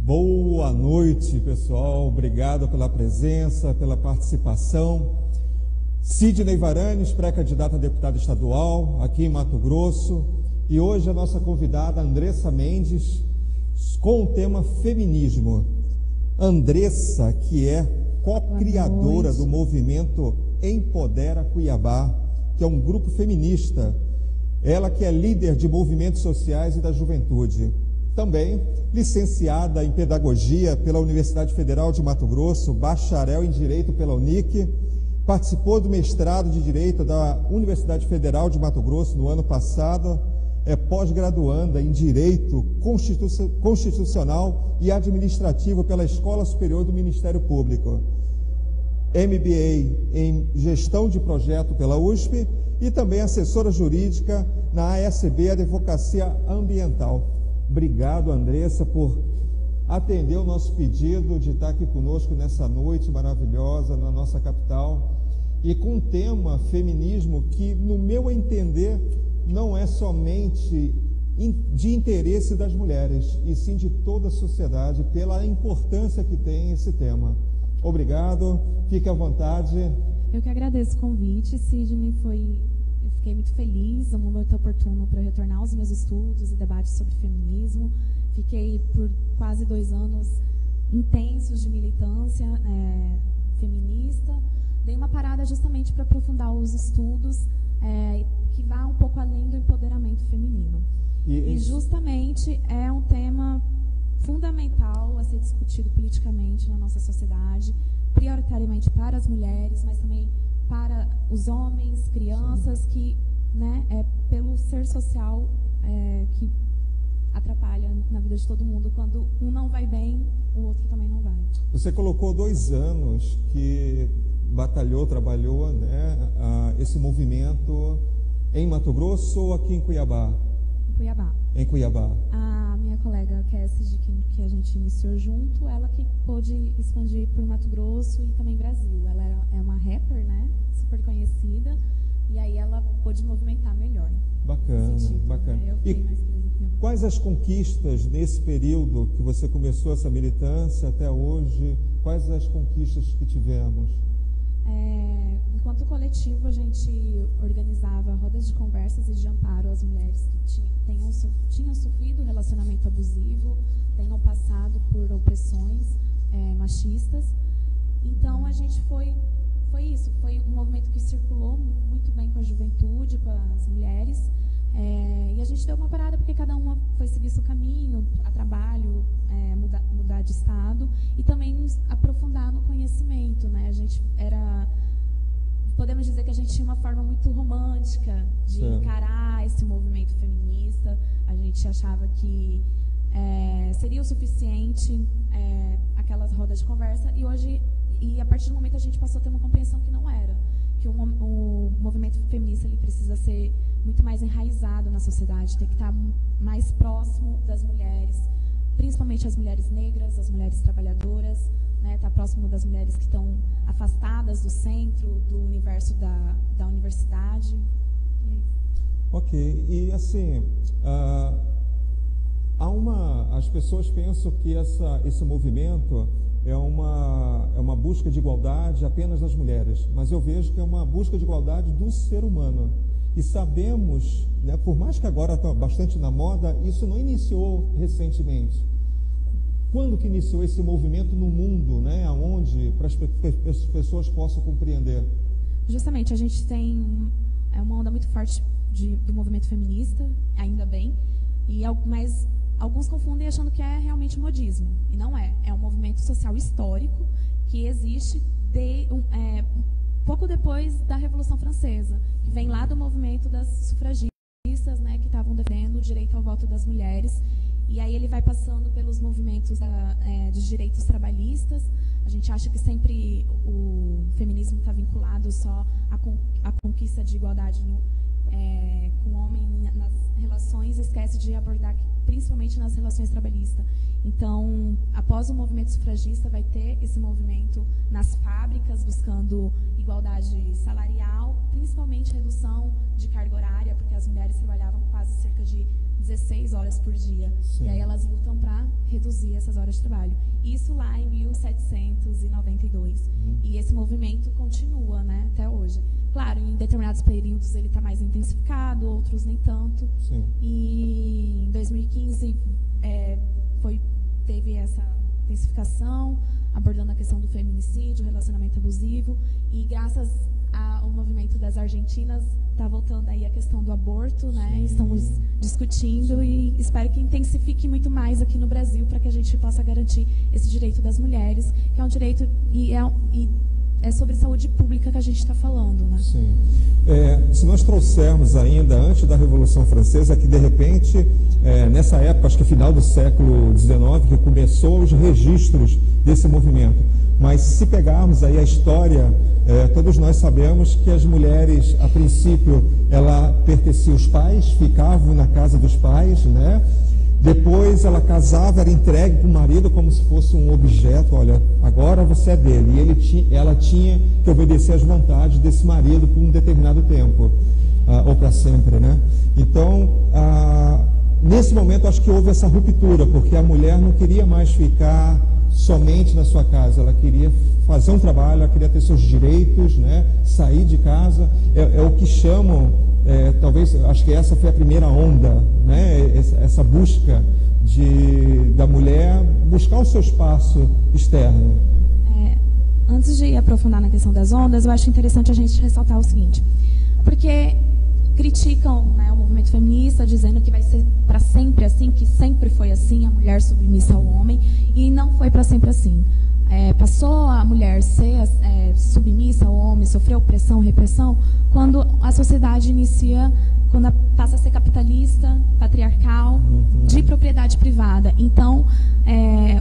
Boa noite, pessoal. Obrigado pela presença, pela participação. Sidney Varanes, pré-candidata a deputada estadual aqui em Mato Grosso. E hoje a nossa convidada, Andressa Mendes, com o tema feminismo. Andressa, que é co-criadora do movimento Empodera Cuiabá, que é um grupo feminista. Ela que é líder de movimentos sociais e da juventude. Também licenciada em Pedagogia pela Universidade Federal de Mato Grosso, bacharel em Direito pela UNIC, participou do mestrado de Direito da Universidade Federal de Mato Grosso no ano passado, é pós-graduanda em Direito Constitucional e Administrativo pela Escola Superior do Ministério Público, MBA em Gestão de Projeto pela USP e também assessora jurídica na ASB, Advocacia Ambiental. Obrigado, Andressa, por atender o nosso pedido de estar aqui conosco nessa noite maravilhosa na nossa capital e com um tema feminismo que, no meu entender, não é somente de interesse das mulheres, e sim de toda a sociedade, pela importância que tem esse tema. Obrigado, fique à vontade. Eu que agradeço o convite, Sidney, eu fiquei muito feliz, um momento oportuno para retornar aos meus estudos e debates sobre feminismo. Fiquei por quase 2 anos intensos de militância feminista. Dei uma parada justamente para aprofundar os estudos que vá um pouco além do empoderamento feminino. E justamente é um tema fundamental a ser discutido politicamente na nossa sociedade, prioritariamente para as mulheres, mas também para os homens, crianças, que, né, é pelo ser social que atrapalha na vida de todo mundo. Quando um não vai bem, o outro também não vai. Você colocou 2 anos que trabalhou, né, esse movimento em Mato Grosso ou aqui em Cuiabá? Em Cuiabá. Em Cuiabá. A minha colega Cassie, que a gente iniciou junto, ela que pôde expandir por Mato Grosso e também Brasil. Ela é uma rapper, né, super conhecida, e aí ela pôde movimentar melhor. Bacana, sentido, bacana. Né? E quais as conquistas nesse período que você começou essa militância até hoje? Quais as conquistas que tivemos? Enquanto coletivo, a gente organizava rodas de conversas e de amparo às mulheres que tinham sofrido relacionamento abusivo, tenham passado por opressões machistas. Então, a gente foi isso, foi um movimento que circulou muito bem com a juventude, com as mulheres, e a gente deu uma parada porque cada uma foi seguir seu caminho, a trabalho, mudar de estado e também aprofundar no conhecimento, né? A gente podemos dizer que a gente tinha uma forma muito romântica de encarar esse movimento feminista. A gente achava que seria o suficiente aquelas rodas de conversa, e a partir do momento a gente passou a ter uma compreensão que não era, que o movimento feminista ele precisa ser muito mais enraizado na sociedade, tem que estar mais próximo das mulheres, principalmente as mulheres negras, as mulheres trabalhadoras, né, estar próximo das mulheres que estão afastadas do centro, do universo da universidade. E é isso. Ok, e assim, as pessoas pensam que esse movimento é uma busca de igualdade apenas das mulheres, mas eu vejo que é uma busca de igualdade do ser humano. E sabemos, né, por mais que agora está bastante na moda, isso não iniciou recentemente. Quando que iniciou esse movimento no mundo, né, aonde, para as pessoas possam compreender? Justamente, a gente tem uma onda muito forte do movimento feminista, ainda bem, mas alguns confundem achando que é realmente modismo, e não é. É um movimento social histórico que existe pouco depois da Revolução Francesa, que vem lá do movimento das sufragistas, né, que estavam defendendo o direito ao voto das mulheres, e aí ele vai passando pelos movimentos dos direitos trabalhistas. A gente acha que sempre o feminismo está vinculado só à conquista de igualdade com o homem nas relações, esquece de abordar principalmente nas relações trabalhistas. Então, após o movimento sufragista, vai ter esse movimento nas fábricas, buscando igualdade salarial, principalmente redução de carga horária, porque as mulheres trabalhavam quase cerca de 16 horas por dia. Sim. E aí elas lutam para reduzir essas horas de trabalho. Isso lá em 1792. E esse movimento continua, né, até hoje. Claro, em determinados períodos ele está mais intensificado, outros nem tanto. Sim. E em 2015 teve essa intensificação, abordando a questão do feminicídio, relacionamento abusivo. E graças ao movimento das argentinas, está voltando aí a questão do aborto, né? Sim. Estamos discutindo e espero que intensifique muito mais aqui no Brasil para que a gente possa garantir esse direito das mulheres, que é um direito e é sobre saúde pública que a gente está falando, né? Sim. Se nós trouxermos ainda antes da Revolução Francesa, que de repente, nessa época, acho que final do século XIX, que começou os registros desse movimento. Mas se pegarmos aí a história, todos nós sabemos que as mulheres, a princípio, ela pertencia aos pais, ficavam na casa dos pais, né? Depois ela casava, era entregue para o marido como se fosse um objeto. Olha, agora você é dele. E ela tinha que obedecer às vontades desse marido por um determinado tempo, ou para sempre, né? Então, nesse momento, acho que houve essa ruptura, porque a mulher não queria mais ficar somente na sua casa, ela queria fazer um trabalho, ela queria ter seus direitos, né? Sair de casa, é o que chamam, talvez, acho que essa foi a primeira onda, né? Essa busca da mulher buscar o seu espaço externo. Antes de aprofundar na questão das ondas, eu acho interessante a gente ressaltar o seguinte, porque criticam, né, o movimento feminista, dizendo que vai ser para sempre assim, que sempre foi assim, a mulher submissa ao homem, e não foi para sempre assim. Passou a mulher ser submissa ao homem, sofrer opressão, repressão, quando a sociedade inicia, quando passa a ser capitalista, patriarcal, de propriedade privada. Então,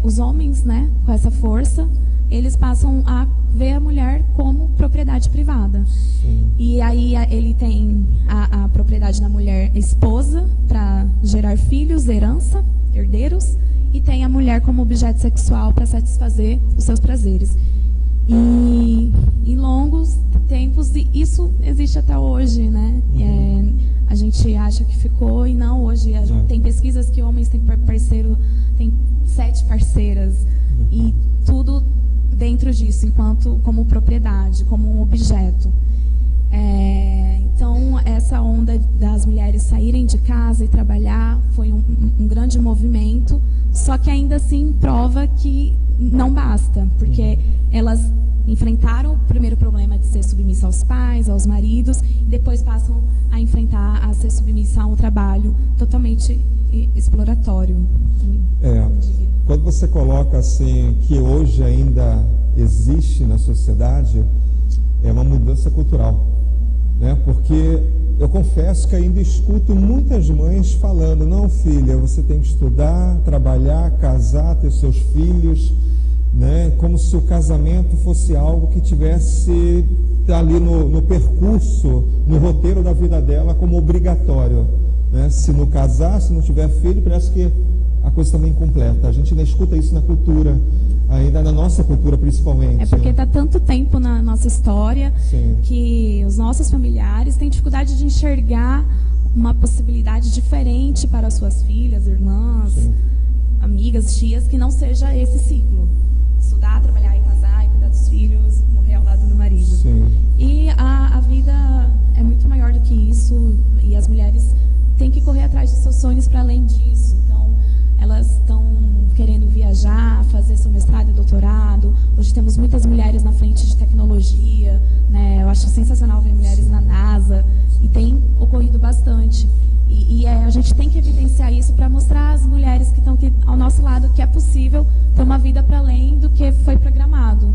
os homens, né, com essa força, eles passam a ver a mulher como propriedade privada. Sim. E aí ele tem a propriedade da mulher esposa para gerar filhos, herança, herdeiros, e tem a mulher como objeto sexual para satisfazer os seus prazeres. E em longos tempos, e isso existe até hoje, né? A gente acha que ficou e não, hoje tem pesquisas que homens têm parceiro, tem 7 parceiras, e tudo dentro disso, como propriedade, como um objeto. Então, essa onda das mulheres saírem de casa e trabalhar foi um grande movimento, só que ainda assim prova que não basta, porque elas enfrentaram o primeiro problema de ser submissa aos pais, aos maridos, e depois passam a enfrentar, a ser submissa a um trabalho totalmente exploratório. Quando você coloca assim que hoje ainda existe na sociedade, é uma mudança cultural, né? Porque eu confesso que ainda escuto muitas mães falando: não, filha, você tem que estudar, trabalhar, casar, ter seus filhos, né? Como se o casamento fosse algo que tivesse ali no percurso, no roteiro da vida dela como obrigatório, né? Se não casar, se não tiver filho, parece que a coisa também incompleta. A gente ainda escuta isso na cultura, ainda na nossa cultura principalmente. É porque está tanto tempo na nossa história. Sim. Que os nossos familiares têm dificuldade de enxergar uma possibilidade diferente para as suas filhas, irmãs, sim, amigas, tias, que não seja esse ciclo. Estudar, trabalhar e casar, e cuidar dos filhos, morrer ao lado do marido. Sim. E a vida é muito maior do que isso, e as mulheres têm que correr atrás dos seus sonhos para além disso. Então, elas estão querendo viajar, fazer seu mestrado e doutorado. Hoje temos muitas mulheres na frente de tecnologia, né? Eu acho sensacional ver mulheres na NASA, e tem ocorrido bastante. E a gente tem que evidenciar isso para mostrar às mulheres que estão aqui ao nosso lado que é possível ter uma vida para além do que foi programado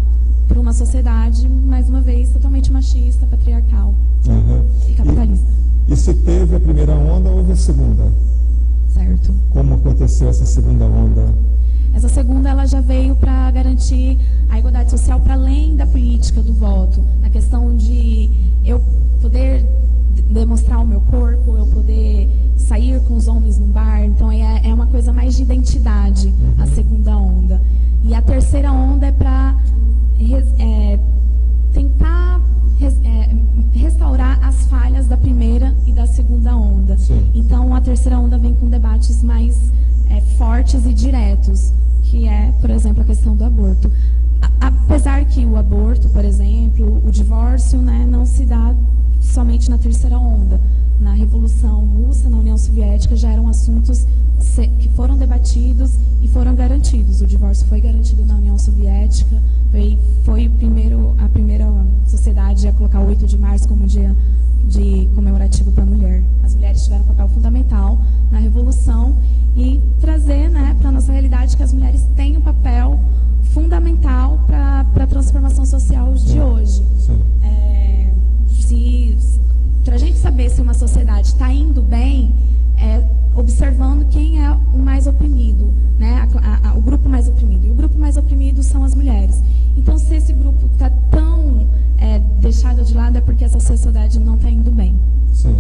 por uma sociedade, mais uma vez, totalmente machista, patriarcal e capitalista. E se teve a primeira onda, houve a segunda? Certo. Como aconteceu essa segunda onda? Essa segunda, ela já veio para garantir a igualdade social para além da política do voto, na questão de eu poder demonstrar o meu corpo, eu poder sair com os homens num bar. Então é uma coisa mais de identidade, a segunda onda. terceira onda é para tentar restaurar as falhas da primeira e da segunda onda. Sim. Então, a terceira onda vem com debates mais fortes e diretos, que é, por exemplo, a questão do aborto. Apesar que o aborto, por exemplo, o divórcio, né, não se dá somente na terceira onda. Na Revolução Russa, na União Soviética, já eram assuntos que foram debatidos e foram garantidos. O divórcio foi garantido na União Soviética, foi a primeira sociedade a colocar o 8 de março como dia de comemorativo para a mulher. As mulheres tiveram um papel fundamental na Revolução e trazer, né, para a nossa realidade que as mulheres têm um papel fundamental para a transformação social de hoje. Para a gente saber se uma sociedade está indo bem, observando quem é o mais oprimido, né? O grupo mais oprimido. E o grupo mais oprimido são as mulheres. Então, se esse grupo está tão deixado de lado, é porque essa sociedade não está indo bem. Sim.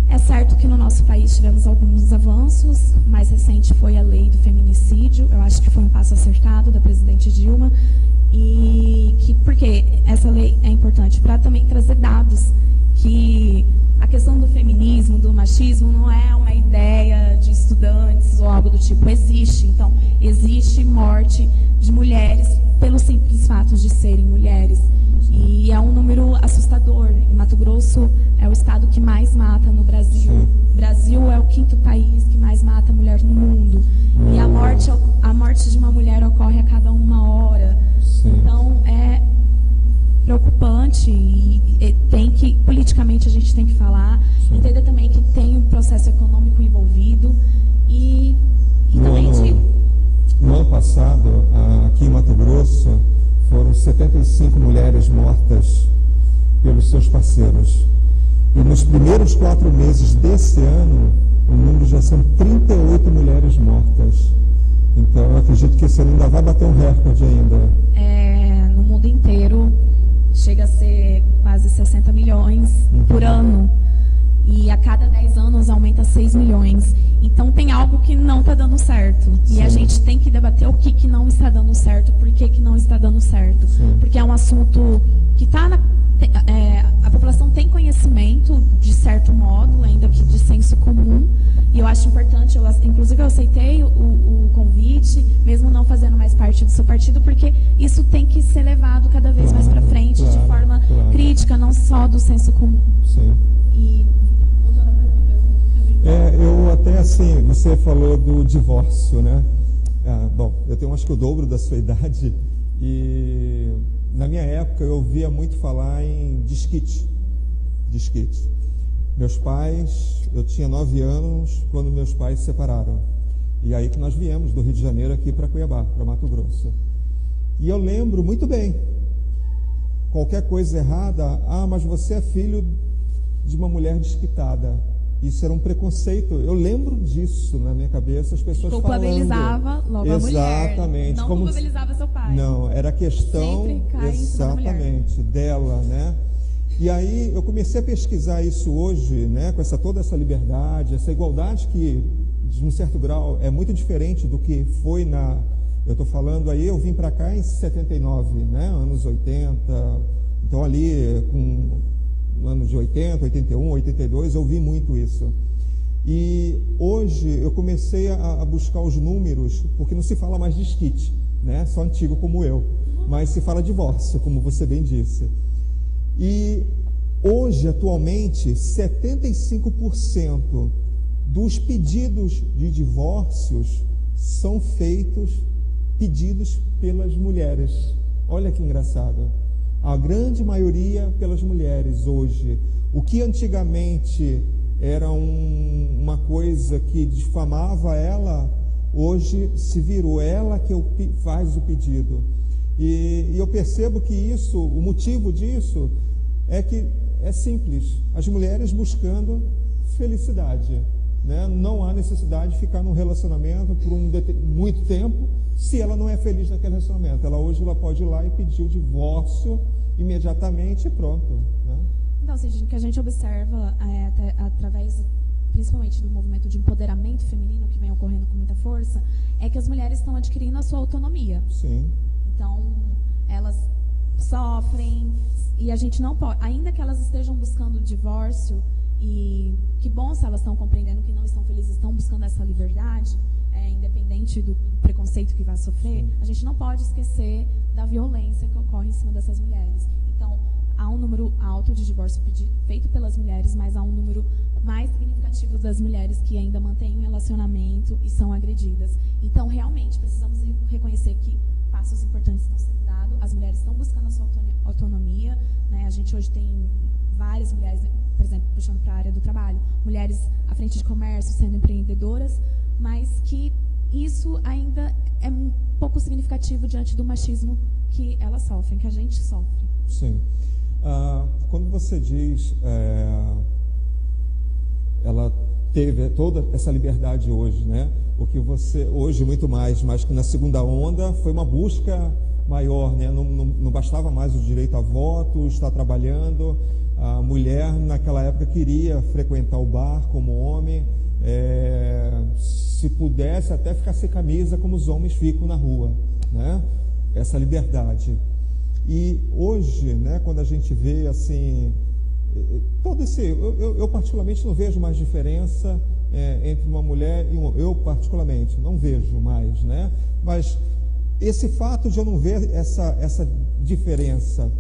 É certo que no nosso país tivemos alguns avanços. O mais recente foi a lei do feminicídio. Eu acho que foi um passo acertado da presidente Dilma. Porque essa lei é importante para também trazer dados que a questão do feminismo, do machismo, não é uma ideia de estudantes ou algo do tipo. Existe. Então, existe morte de mulheres pelo simples fato de serem mulheres. E é um número assustador. Em Mato Grosso é o estado que mais mata no Brasil. O Brasil é o 5º país que mais mata mulher no mundo. E a morte de uma mulher ocorre a cada 1 hora. Sim. Então, é preocupante e politicamente a gente tem que falar. Sim. Entender também que tem um processo econômico envolvido e também no ano passado, aqui em Mato Grosso, foram 75 mulheres mortas pelos seus parceiros. E nos primeiros 4 meses desse ano, o número já são 38 mulheres mortas. Então, eu acredito que esse ano ainda vai bater um recorde ainda. No mundo inteiro, chega a ser quase 60 milhões por ano. E a cada 10 anos aumenta 6 milhões. Então tem algo que não está dando certo. Sim. E a gente tem que debater o que não está dando certo, por que não está dando certo. Sim. Porque é um assunto que a população tem conhecimento, de certo modo, ainda que de senso comum. E eu acho importante, inclusive eu aceitei o convite, mesmo não fazendo mais parte do seu partido, porque isso tem que ser levado cada vez mais para frente, de forma crítica, não só do senso comum. Sim. E voltando à pergunta, eu até assim, você falou do divórcio, né? Bom, eu tenho acho que o dobro da sua idade e na minha época eu ouvia muito falar em desquite. Meus pais, eu tinha 9 anos quando meus pais se separaram. E aí que nós viemos do Rio de Janeiro aqui para Cuiabá, para Mato Grosso. E eu lembro muito bem, qualquer coisa errada, mas você é filho de uma mulher desquitada. Isso era um preconceito. Eu lembro disso na minha cabeça, as pessoas culpabilizava logo a mulher. Exatamente. Não culpabilizava seu pai. Não, era questão sempre cai exatamente dela, né? E aí eu comecei a pesquisar isso hoje, né, com toda essa liberdade, essa igualdade que, de um certo grau, é muito diferente do que foi eu estou falando aí, eu vim para cá em 79, né, anos 80, então ali no ano de 80, 81, 82, eu vi muito isso. E hoje eu comecei a buscar os números, porque não se fala mais de desquite, né, só antigo como eu, mas se fala divórcio, como você bem disse. E hoje, atualmente, 75% dos pedidos de divórcios são pedidos pelas mulheres. Olha que engraçado. A grande maioria pelas mulheres hoje. O que antigamente era uma coisa que difamava ela, hoje se virou ela que faz o pedido. E eu percebo que o motivo disso é que é simples, as mulheres buscando felicidade, né? Não há necessidade de ficar num relacionamento por muito tempo, se ela não é feliz naquele relacionamento. Hoje ela pode ir lá e pedir o divórcio imediatamente e pronto, né? Então, o que a gente observa através, principalmente do movimento de empoderamento feminino que vem ocorrendo com muita força, é que as mulheres estão adquirindo a sua autonomia. Sim. Então, elas sofrem, e a gente não pode, ainda que elas estejam buscando o divórcio, e que bom se elas estão compreendendo que não estão felizes, estão buscando essa liberdade, independente do preconceito que vai sofrer, a gente não pode esquecer da violência que ocorre em cima dessas mulheres. Então, há um número alto de divórcio feito pelas mulheres, mas há um número mais significativo das mulheres que ainda mantêm um relacionamento e são agredidas. Então, realmente, precisamos reconhecer que passos importantes estão sendo dados, as mulheres estão buscando a sua autonomia, né? A gente hoje tem várias mulheres, por exemplo, puxando para a área do trabalho, mulheres à frente de comércio, sendo empreendedoras, mas que isso ainda é um pouco significativo diante do machismo que elas sofrem, que a gente sofre. Sim. Quando você diz ela teve toda essa liberdade hoje, né? O que você hoje muito mais, mas que na segunda onda foi uma busca maior, né? Não bastava mais o direito a voto, estar trabalhando. A mulher naquela época queria frequentar o bar como homem, se pudesse até ficar sem camisa como os homens ficam na rua, né? Essa liberdade. E hoje, né, quando a gente vê assim, todo esse, eu particularmente não vejo mais diferença entre uma mulher e um homem. Eu particularmente não vejo mais, né? Mas esse fato de eu não ver essa diferença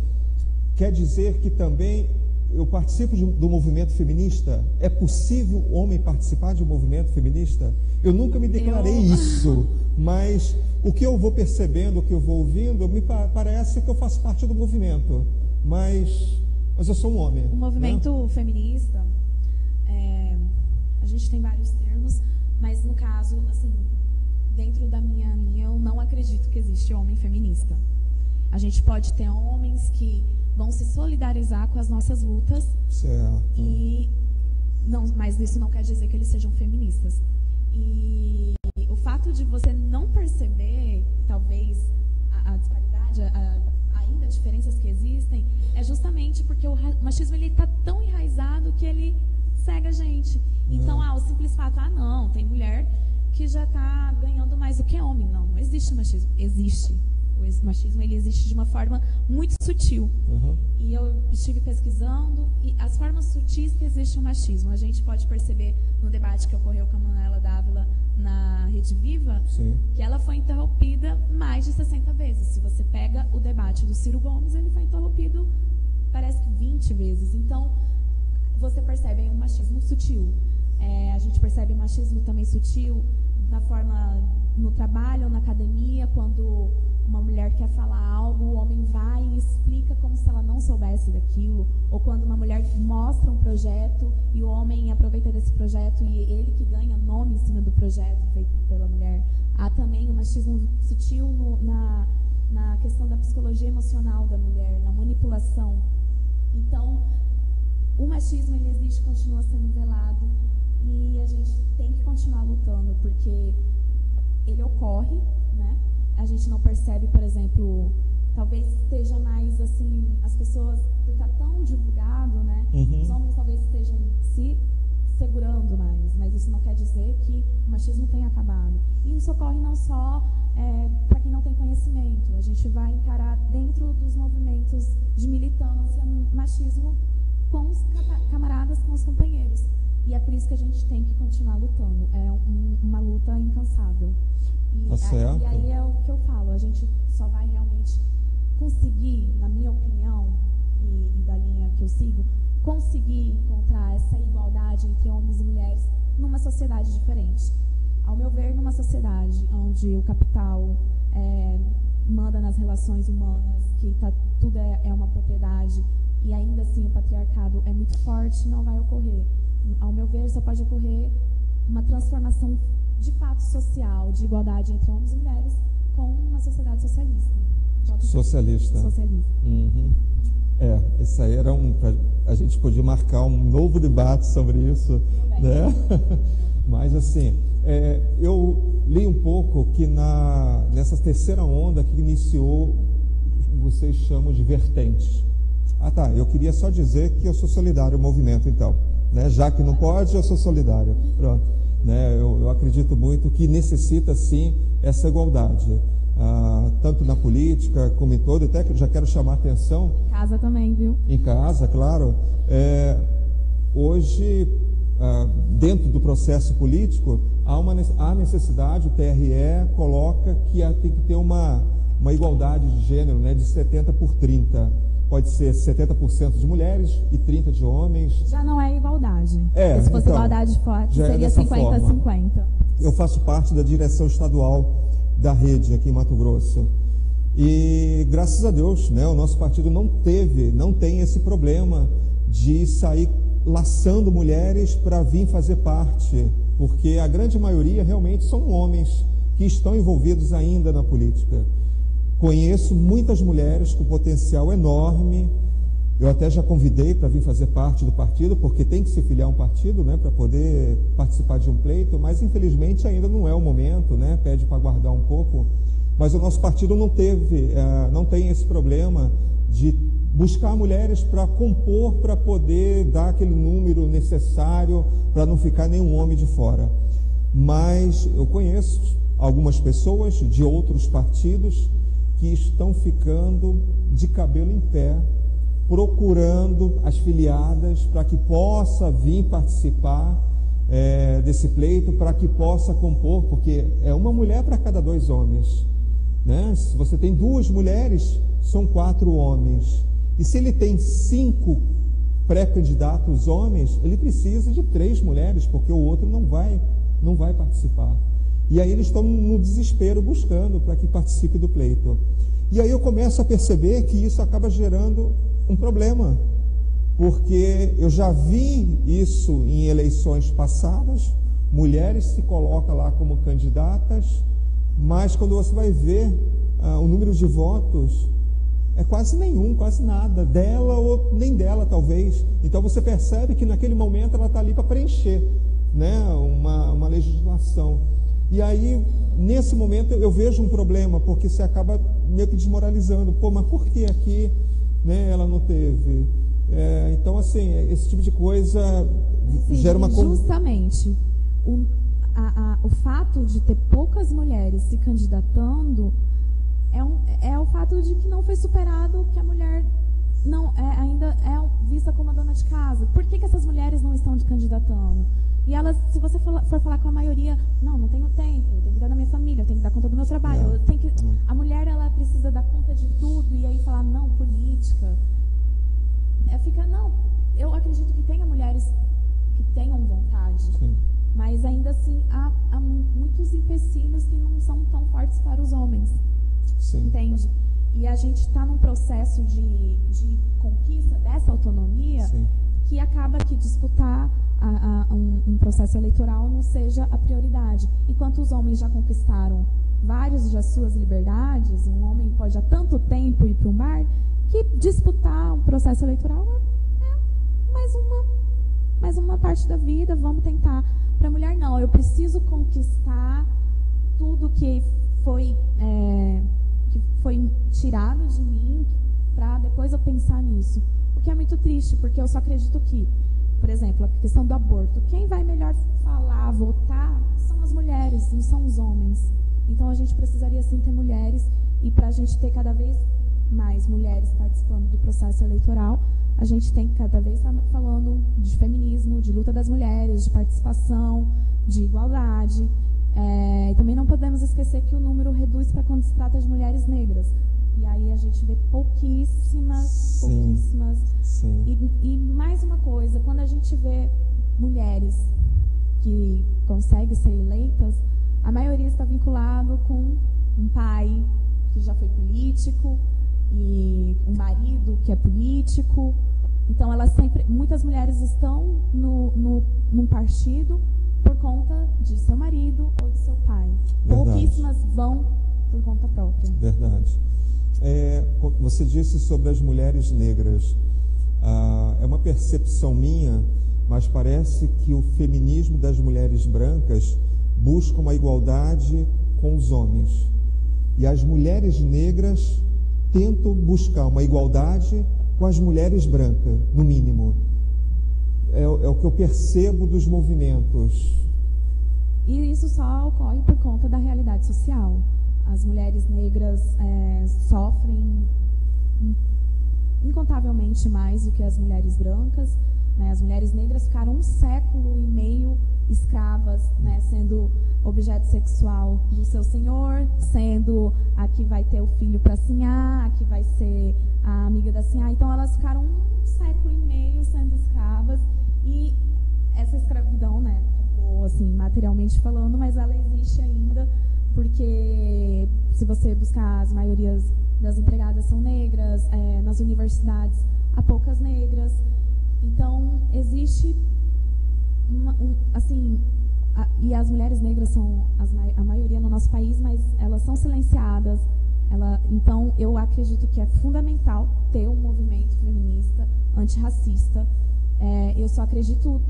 quer dizer que também eu participo do movimento feminista? É possível o homem participar de um movimento feminista? Eu nunca me declarei isso, mas o que eu vou percebendo, o que eu vou ouvindo, me parece que eu faço parte do movimento, mas eu sou um homem. O movimento feminista, a gente tem vários termos, mas no caso, assim, dentro da minha linha, eu não acredito que existe homem feminista. A gente pode ter homens que vão se solidarizar com as nossas lutas, certo. Mas isso não quer dizer que eles sejam feministas. E o fato de você não perceber, talvez, a disparidade, ainda diferenças que existem, é justamente porque o machismo está tão enraizado que ele cega a gente. Então, o simples fato, não, tem mulher que já está ganhando mais do que homem. Não existe machismo. Existe. O machismo ele existe de uma forma muito sutil. E eu estive pesquisando, e as formas sutis que existe o machismo, a gente pode perceber no debate que ocorreu com a Manuela Dávila na Rede Viva, sim, que ela foi interrompida mais de 60 vezes. Se você pega o debate do Ciro Gomes, ele foi interrompido, parece que 20 vezes. Então, você percebe um machismo sutil. A gente percebe machismo também sutil na forma, no trabalho ou na academia, quando uma mulher quer falar algo, o homem vai e explica como se ela não soubesse daquilo, ou quando uma mulher mostra um projeto e o homem aproveita desse projeto e ele que ganha nome em cima do projeto feito pela mulher. Há também o machismo sutil na questão da psicologia emocional da mulher, na manipulação. Então, o machismo ele existe, continua sendo velado, e a gente tem que continuar lutando, porque ele ocorre, né? A gente não percebe, por exemplo, talvez esteja mais assim, as pessoas, por estar tão divulgado, né? Os homens talvez estejam se segurando mais, mas isso não quer dizer que o machismo tenha acabado. E isso ocorre não só para quem não tem conhecimento. A gente vai encarar dentro dos movimentos de militância machismo com os camaradas, com os companheiros. E é por isso que a gente tem que continuar lutando. É uma luta incansável. E aí é o que eu falo, a gente só vai realmente conseguir, na minha opinião, e da linha que eu sigo, conseguir encontrar essa igualdade entre homens e mulheres numa sociedade diferente. Ao meu ver, numa sociedade onde o capital manda nas relações humanas, que tudo é uma propriedade, e ainda assim o patriarcado é muito forte, não vai ocorrer. Ao meu ver, só pode ocorrer uma transformação de fato social, de igualdade entre homens e mulheres, com uma sociedade socialista. Socialista. Isso aí era a gente podia marcar um novo debate sobre isso, né? Mas assim, eu li um pouco que nessa terceira onda que iniciou, vocês chamam de vertentes. Eu queria só dizer que eu sou solidário ao movimento, então, né? Já que não pode, eu sou solidário. Pronto. Né? Eu acredito muito que necessita, sim, essa igualdade. tanto na política como em todo, até que já quero chamar a atenção. Casa também, viu? Em casa, claro. Hoje, dentro do processo político, há necessidade, o TRE coloca que tem que ter uma igualdade de gênero, né, de 70 por 30. Pode ser 70% de mulheres e 30% de homens. Já não é igualdade. Se fosse então, igualdade forte, seria 50-50. Eu faço parte da direção estadual da rede aqui em Mato Grosso. E graças a Deus, né, o nosso partido não tem esse problema de sair laçando mulheres para vir fazer parte, porque a grande maioria realmente são homens que estão envolvidos ainda na política. Conheço muitas mulheres com potencial enorme. Eu até já convidei para vir fazer parte do partido, porque tem que se filiar a um partido, né, para poder participar de um pleito, mas infelizmente ainda não é o momento, né, pede para aguardar um pouco. Mas o nosso partido não tem esse problema de buscar mulheres para compor, para poder dar aquele número necessário, para não ficar nenhum homem de fora. Mas eu conheço algumas pessoas de outros partidos que estão ficando de cabelo em pé, procurando as filiadas para que possa vir participar desse pleito, para que possa compor, porque é uma mulher para cada 2 homens, né? Se você tem 2 mulheres, são 4 homens. E se ele tem 5 pré-candidatos homens, ele precisa de 3 mulheres, porque o outro não vai participar. E aí eles estão no desespero buscando para que participe do pleito. E aí eu começo a perceber que isso acaba gerando um problema, porque eu já vi isso em eleições passadas, mulheres se colocam lá como candidatas, mas quando você vai ver o número de votos, é quase nenhum, quase nada, dela ou nem dela talvez. Então você percebe que naquele momento ela está ali para preencher, né, uma legislação. E aí, nesse momento, eu vejo um problema, porque você acaba meio que desmoralizando. Pô, mas por que aqui, né, ela não teve? Então, assim, esse tipo de coisa gera uma... Justamente, o fato de ter poucas mulheres se candidatando é o fato de que não foi superado, que a mulher ainda é vista como a dona de casa. Por que essas mulheres não estão se candidatando? E elas, se você for falar com a maioria, não tenho tempo, eu tenho que cuidar da minha família, eu tenho que dar conta do meu trabalho, a mulher, ela precisa dar conta de tudo, e aí falar, não, política, eu acredito que tenha mulheres que tenham vontade, sim, mas ainda assim há muitos empecilhos que não são tão fortes para os homens, sim, entende? E a gente está num processo de conquista dessa autonomia, sim, que acaba que disputar um processo eleitoral não seja a prioridade. Enquanto os homens já conquistaram várias das suas liberdades, um homem pode há tanto tempo ir para um bar, que disputar um processo eleitoral é mais uma parte da vida, vamos tentar. Para a mulher, não, eu preciso conquistar tudo que foi tirado de mim, para depois eu pensar nisso. O que é muito triste, porque eu só acredito que, por exemplo, a questão do aborto, quem vai melhor falar, votar, são as mulheres, não são os homens. Então a gente precisaria sim ter mulheres, e para a gente ter cada vez mais mulheres participando do processo eleitoral, a gente tem que cada vez estar falando de feminismo, de luta das mulheres, de participação, de igualdade. E também não podemos esquecer que o número reduz para quando se trata de mulheres negras. E aí a gente vê pouquíssimas. Sim. E mais uma coisa, quando a gente vê mulheres que conseguem ser eleitas, a maioria está vinculado com um pai que já foi político e um marido que é político. Então muitas mulheres estão num partido por conta de seu marido ou de seu pai. Verdade. Pouquíssimas vão por conta própria. Verdade. Você disse sobre as mulheres negras. É uma percepção minha, mas parece que o feminismo das mulheres brancas busca uma igualdade com os homens. E as mulheres negras tentam buscar uma igualdade com as mulheres brancas, no mínimo. É o que eu percebo dos movimentos. E isso só ocorre por conta da realidade social. as mulheres negras sofrem incontavelmente mais do que as mulheres brancas, né? As mulheres negras ficaram 1,5 séculos escravas, né? Sendo objeto sexual do seu senhor, sendo a que vai ter o filho para sinhar, a que vai ser a amiga da sinhá. Então elas ficaram 1,5 séculos sendo escravas, e essa escravidão, né, assim, materialmente falando, mas ela existe ainda, porque se você buscar, as maiorias das empregadas são negras, nas universidades há poucas negras. Então existe e as mulheres negras são a maioria no nosso país, mas elas são silenciadas. Então eu acredito que é fundamental ter um movimento feminista antirracista. Eu só acredito,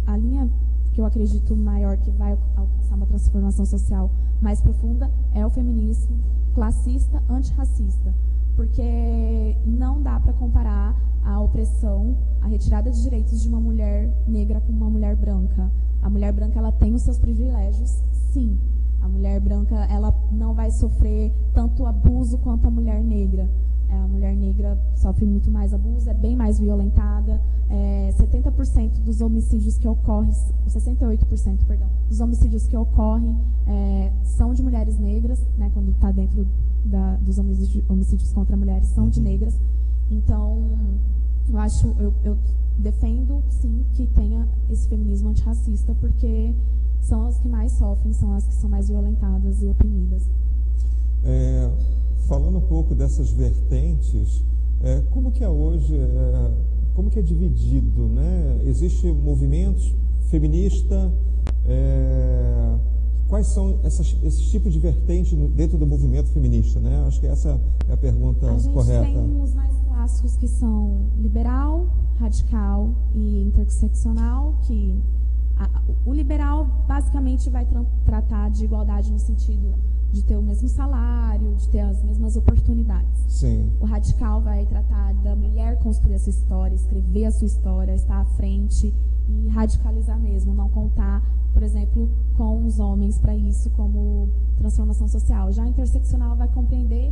a linha que eu acredito maior, que vai alcançar uma transformação social mais profunda, é o feminismo classista antirracista, porque não dá para comparar a opressão, a retirada de direitos de uma mulher negra com uma mulher branca. A mulher branca, ela tem os seus privilégios, sim. A mulher branca, ela não vai sofrer tanto abuso quanto a mulher negra. A mulher negra sofre muito mais abuso, é bem mais violentada. 70% dos homicídios que ocorrem, 68%, perdão, dos homicídios que ocorrem são de mulheres negras, né, quando está dentro dos homicídios contra mulheres, são de negras. Então, eu defendo, sim, que tenha esse feminismo antirracista, porque são as que mais sofrem, são as que são mais violentadas e oprimidas. Falando um pouco dessas vertentes, como que é hoje, como que é dividido, né? Existe movimentos feministas, quais são esses tipos de vertentes dentro do movimento feminista, né? Acho que essa é a pergunta correta. A gente tem os mais clássicos, que são liberal, radical e interseccional, que o liberal basicamente vai tratar de igualdade no sentido de ter o mesmo salário, de ter as mesmas oportunidades. Sim. O radical vai tratar da mulher construir a sua história, escrever a sua história, estar à frente e radicalizar mesmo, não contar, por exemplo, com os homens para isso como transformação social. Já a interseccional vai compreender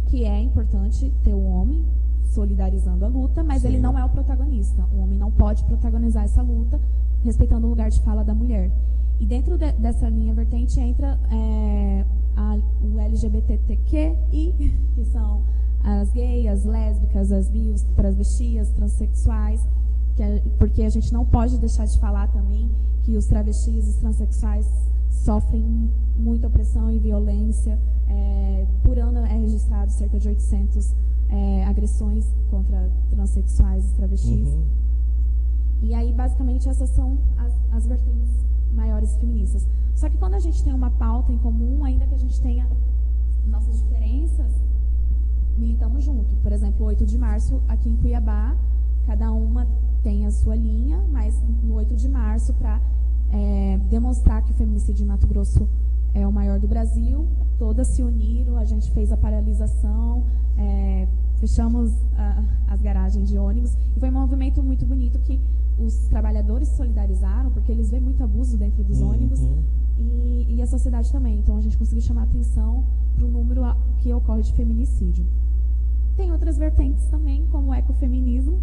que é importante ter o homem solidarizando a luta, mas Sim. ele não é o protagonista. O homem não pode protagonizar essa luta, respeitando o lugar de fala da mulher. E dentro dessa linha vertente entra o LGBTQI, que são as gays, as lésbicas, as bios, travestis, transexuais, porque a gente não pode deixar de falar também que os travestis e os transexuais sofrem muita opressão e violência. Por ano é registrado cerca de 800 agressões contra transexuais e travestis. Uhum. E aí, basicamente, essas são as vertentes maiores feministas. Só que quando a gente tem uma pauta em comum, ainda que a gente tenha nossas diferenças, militamos junto. Por exemplo, 8 de março, aqui em Cuiabá, cada uma tem a sua linha, mas no 8 de março, para demonstrar que o feminicídio em Mato Grosso é o maior do Brasil, todas se uniram, a gente fez a paralisação, fechamos as garagens de ônibus, e foi um movimento muito bonito que os trabalhadores se solidarizaram, porque eles veem muito abuso dentro dos ônibus, e a sociedade também. Então a gente conseguiu chamar atenção para o número que ocorre de feminicídio. Tem outras vertentes também, como o ecofeminismo.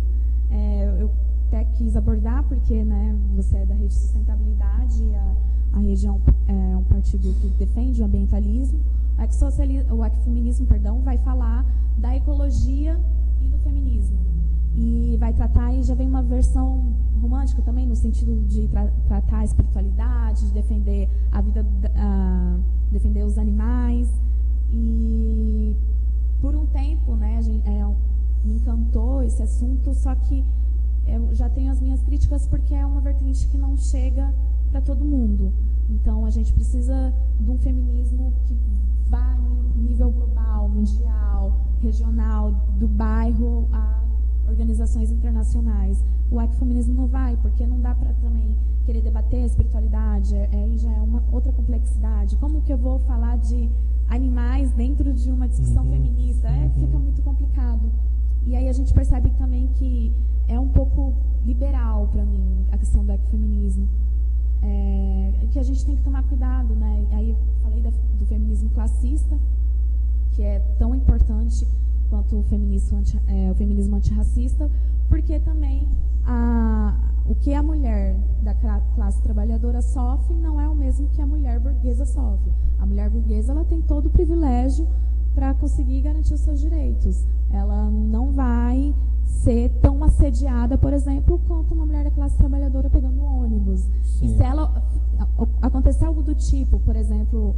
Eu até quis abordar, porque, né, você é da Rede Sustentabilidade, a Rede é um partido que defende o ambientalismo. O ecofeminismo, vai falar da ecologia e do feminismo. E vai tratar, e já vem uma versão romântica também, no sentido de tratar a espiritualidade, de defender a vida, defender os animais. E por um tempo, né, me encantou esse assunto, só que eu já tenho as minhas críticas, porque é uma vertente que não chega para todo mundo. Então a gente precisa de um feminismo que vá em nível global, mundial, regional, do bairro a organizações internacionais. O ecofeminismo não vai, porque não dá para também querer debater a espiritualidade, aí já é uma outra complexidade. Como que eu vou falar de animais dentro de uma discussão feminista? Fica muito complicado. E aí a gente percebe também que é um pouco liberal para mim a questão do ecofeminismo. que a gente tem que tomar cuidado, né? Aí falei do feminismo classista, que é tão importante quanto o feminismo antirracista, porque também o que a mulher da classe trabalhadora sofre não é o mesmo que a mulher burguesa sofre. A mulher burguesa, ela tem todo o privilégio para conseguir garantir os seus direitos. Ela não vai ser tão assediada, por exemplo, quanto uma mulher da classe trabalhadora pegando um ônibus. Sim. E se ela acontecer algo do tipo, por exemplo,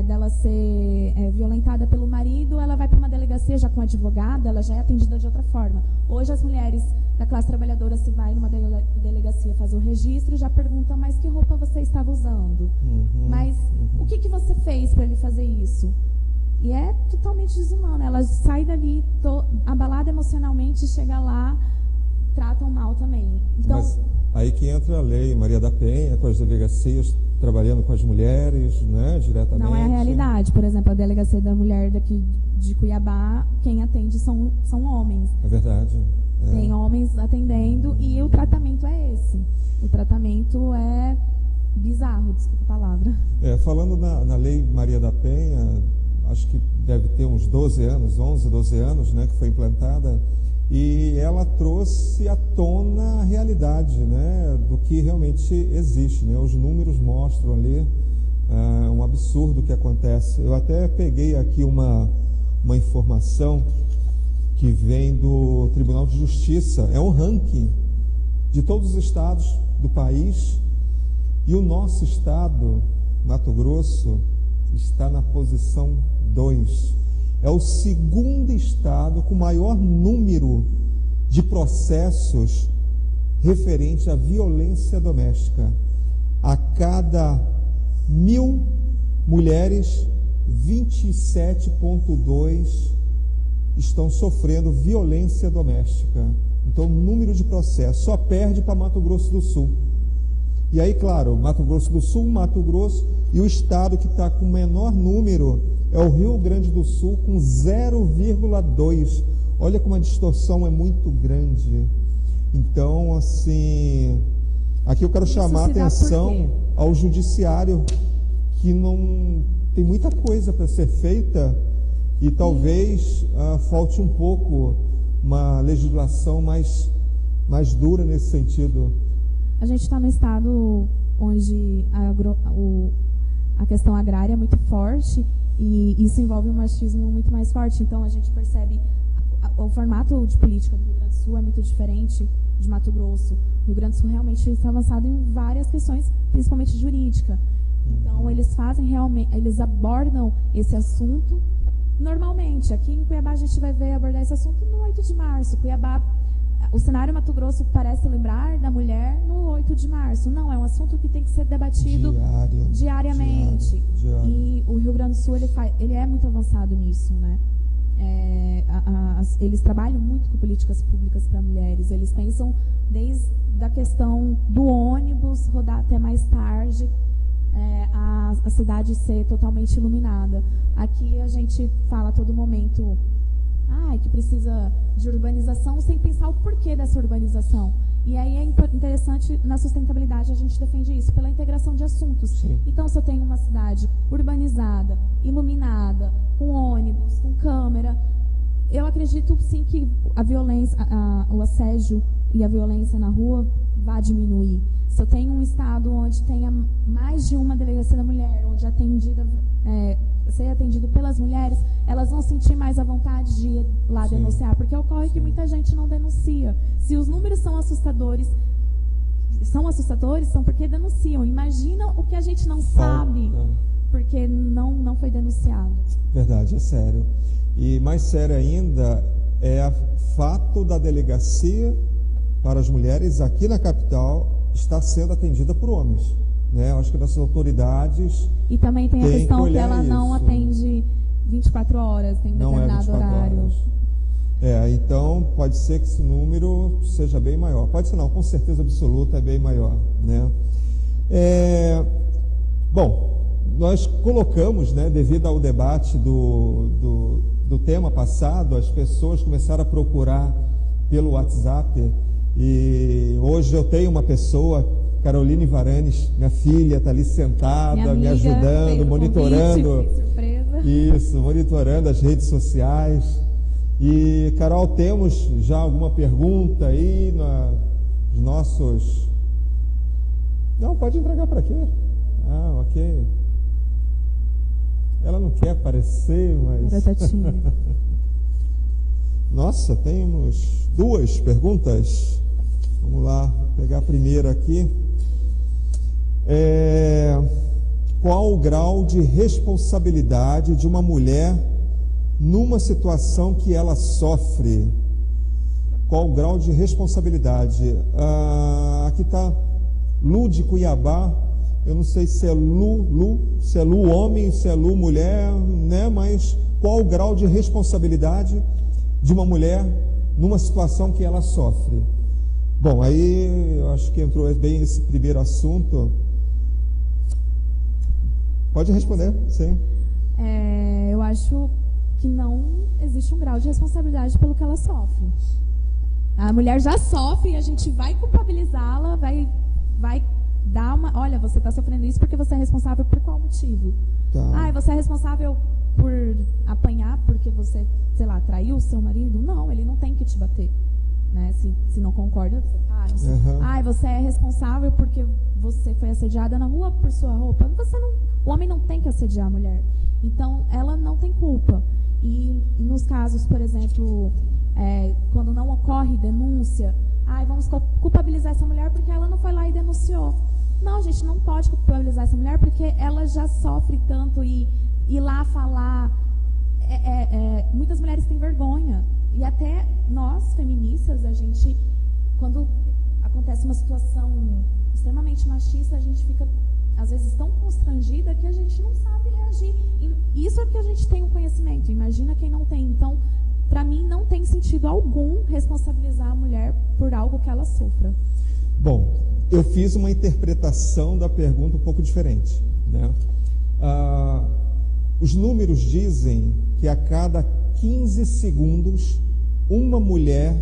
dela ser violentada pelo marido, ela vai para uma delegacia já com advogada, ela já é atendida de outra forma. Hoje as mulheres da classe trabalhadora, se vai numa delegacia fazer o registro, já perguntam, mas que roupa você estava usando? Mas o que você fez para ele fazer isso? E é totalmente desumano. Ela sai dali abalada emocionalmente, chega lá, tratam mal também. Então, mas aí que entra a lei Maria da Penha, com as delegacias trabalhando com as mulheres, né, diretamente. Não é a realidade. Por exemplo, a delegacia da mulher daqui de Cuiabá, quem atende são homens. É verdade. Tem homens atendendo e o tratamento é esse. O tratamento é bizarro, desculpa a palavra. Falando na lei Maria da Penha, acho que deve ter uns 12 anos, né, que foi implantada, e ela trouxe à tona a realidade, né, do que realmente existe, né? Os números mostram ali um absurdo que acontece. Eu até peguei aqui uma informação que vem do Tribunal de Justiça, é um ranking de todos os estados do país, e o nosso estado, Mato Grosso, está na posição 2. É o segundo estado com maior número de processos referente à violência doméstica. A cada 1.000 mulheres, 27,2 estão sofrendo violência doméstica. Então, o número de processos só perde para Mato Grosso do Sul. E aí, claro, Mato Grosso do Sul, Mato Grosso, e o estado que está com o menor número é o Rio Grande do Sul, com 0,2. Olha como a distorção é muito grande. Então, assim, aqui eu quero chamar a atenção ao judiciário, que não tem muita coisa para ser feita, e talvez falte um pouco uma legislação mais dura nesse sentido. A gente está no estado onde a questão agrária é muito forte e isso envolve um machismo muito mais forte. Então, a gente percebe o formato de política do Rio Grande do Sul é muito diferente de Mato Grosso. O Rio Grande do Sul realmente está avançado em várias questões, principalmente jurídica. Então, eles fazem realmente, eles abordam esse assunto normalmente. Aqui em Cuiabá a gente vai ver abordar esse assunto no 8 de março. Cuiabá, o cenário Mato Grosso parece lembrar da mulher no 8 de março. Não, é um assunto que tem que ser debatido diariamente. Diário. E o Rio Grande do Sul ele é muito avançado nisso, né? Eles trabalham muito com políticas públicas para mulheres. Eles pensam desde a questão do ônibus rodar até mais tarde, a cidade ser totalmente iluminada. Aqui a gente fala a todo momento que precisa de urbanização sem pensar o porquê dessa urbanização. E aí é interessante, na sustentabilidade a gente defende isso, pela integração de assuntos. Sim. Então, se eu tenho uma cidade urbanizada, iluminada, com ônibus, com câmera, eu acredito sim que a violência, o assédio e a violência na rua vai diminuir. Se eu tenho um estado onde tenha mais de uma delegacia da mulher, onde ser atendido pelas mulheres, elas vão sentir mais a vontade de ir lá denunciar, porque ocorre que muita gente não denuncia. Se os números são assustadores são porque denunciam. Imagina o que a gente não sabe, porque não foi denunciado. Verdade, é sério. E mais sério ainda é o fato da delegacia para as mulheres aqui na capital estar sendo atendida por homens. Né? Eu acho que nossas autoridades... E também tem a questão que ela não atende 24 horas, tem determinado horário. Então pode ser que esse número seja bem maior. Pode ser não, com certeza absoluta é bem maior. Né? Bom, nós colocamos, né, devido ao debate do tema passado, as pessoas começaram a procurar pelo WhatsApp, e hoje eu tenho uma pessoa Caroline Varanes, minha filha, está ali sentada, me ajudando, monitorando. Surpresa. Isso, monitorando as redes sociais. E, Carol, temos já alguma pergunta aí nos nossos... Não, pode entregar para quê? Ah, ok. Ela não quer aparecer, mas... Nossa, temos 2 perguntas. Vamos lá, vou pegar a primeira aqui. Qual o grau de responsabilidade de uma mulher numa situação que ela sofre? Qual o grau de responsabilidade? Aqui está Lu de Cuiabá. Eu não sei se é se é Lu homem, se é Lu mulher, né? Mas qual o grau de responsabilidade de uma mulher numa situação que ela sofre? Bom, aí eu acho que entrou bem esse primeiro assunto. Pode responder, sim. Eu acho que não existe um grau de responsabilidade pelo que ela sofre. A mulher já sofre e a gente vai culpabilizá-la, vai dar uma... Olha, você está sofrendo isso porque você é responsável por qual motivo? Tá. Você é responsável por apanhar porque você, sei lá, traiu o seu marido? Não, ele não tem que te bater. Né? Se não concorda, você para. Você é responsável porque você foi assediada na rua por sua roupa. O homem não tem que assediar a mulher. Então, ela não tem culpa. E nos casos, por exemplo, quando não ocorre denúncia, vamos culpabilizar essa mulher porque ela não foi lá e denunciou. Não, a gente não pode culpabilizar essa mulher porque ela já sofre tanto e ir lá falar. Muitas mulheres têm vergonha. E até nós, feministas, a gente, quando acontece uma situação extremamente machista, a gente fica, às vezes, tão constrangida que a gente não sabe reagir. E isso é porque a gente tem um conhecimento. Imagina quem não tem. Então, para mim, não tem sentido algum responsabilizar a mulher por algo que ela sofra. Bom, eu fiz uma interpretação da pergunta um pouco diferente, né? Os números dizem que a cada 15 segundos uma mulher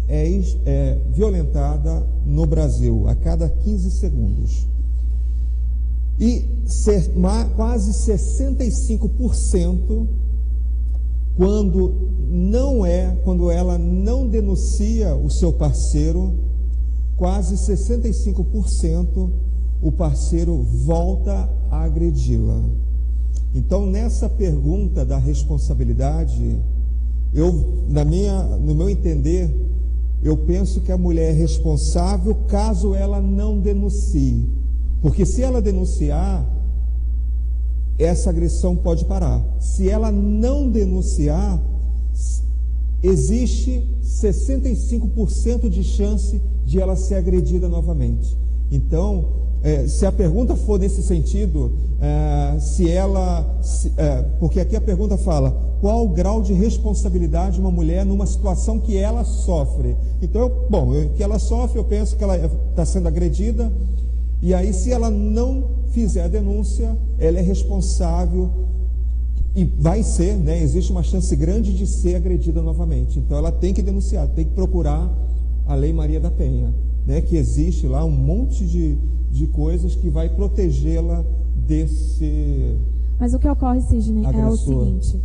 é violentada no Brasil, a cada 15 segundos. E quase 65% quando ela não denuncia o seu parceiro, quase 65% o parceiro volta a agredi-la. Então, nessa pergunta da responsabilidade, no meu entender, eu penso que a mulher é responsável caso ela não denuncie. Porque se ela denunciar, essa agressão pode parar. Se ela não denunciar, existe 65% de chance de ela ser agredida novamente. Então, se a pergunta for nesse sentido, porque aqui a pergunta fala, qual o grau de responsabilidade de uma mulher numa situação que ela sofre? Então, que ela sofre, eu penso que ela está sendo agredida, e aí se ela não fizer a denúncia, ela é responsável e vai ser, né? Existe uma chance grande de ser agredida novamente. Então ela tem que denunciar, tem que procurar a Lei Maria da Penha, né? Que existe lá um monte de coisas que vai protegê-la desse... Mas o que ocorre, Sidney, agressor. É o seguinte,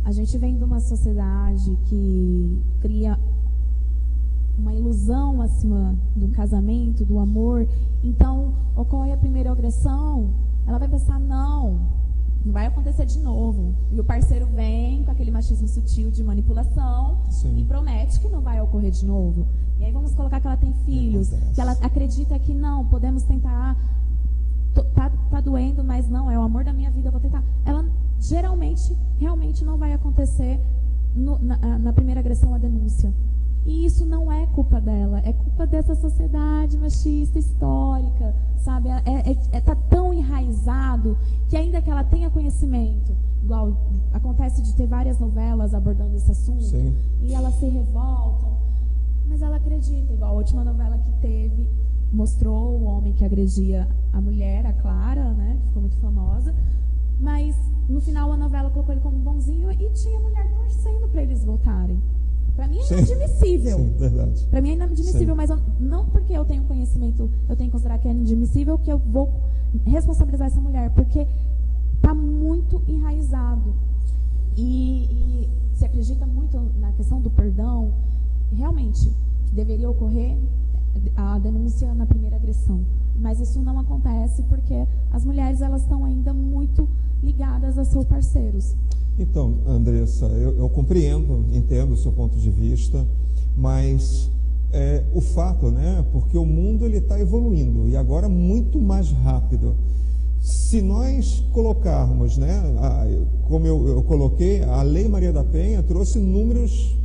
a gente vem de uma sociedade que cria uma ilusão acima do casamento, do amor. Então, ocorre a primeira agressão, ela vai pensar, não vai acontecer de novo. E o parceiro vem com aquele machismo sutil de manipulação. Sim. E promete que não vai ocorrer de novo. E aí vamos colocar que ela tem filhos, que ela acredita que não, podemos tentar, tá doendo, mas não, é o amor da minha vida, eu vou tentar. Ela geralmente, realmente não vai acontecer na primeira agressão a denúncia. E isso não é culpa dela, é culpa dessa sociedade machista histórica, sabe? Tá tão enraizado que ainda que ela tenha conhecimento, igual acontece de ter várias novelas abordando esse assunto, sim, e elas se revoltam, mas ela acredita, igual a última novela que teve, mostrou o homem que agredia a mulher, a Clara, né, que ficou muito famosa, mas no final a novela colocou ele como bonzinho e tinha mulher torcendo para eles voltarem. Para mim é inadmissível. Sim, verdade. Para mim é inadmissível, mas não porque eu tenho conhecimento, eu tenho que considerar que é inadmissível que eu vou responsabilizar essa mulher, porque está muito enraizado. E se acredita muito na questão do perdão, realmente deveria ocorrer a denúncia na primeira agressão. Mas isso não acontece porque as mulheres elas estão ainda muito ligadas a seus parceiros. Então, Andressa, eu compreendo, entendo o seu ponto de vista, mas o fato, né, porque o mundo está evoluindo e agora muito mais rápido. Se nós colocarmos, né, como eu coloquei, a Lei Maria da Penha trouxe números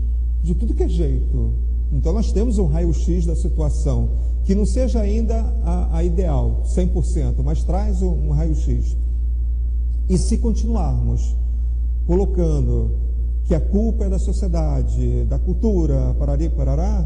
de tudo que é jeito. Então nós temos um raio-x da situação, que não seja ainda a ideal, 100%, mas traz um raio-x. E se continuarmos colocando que a culpa é da sociedade, da cultura, parari, parará,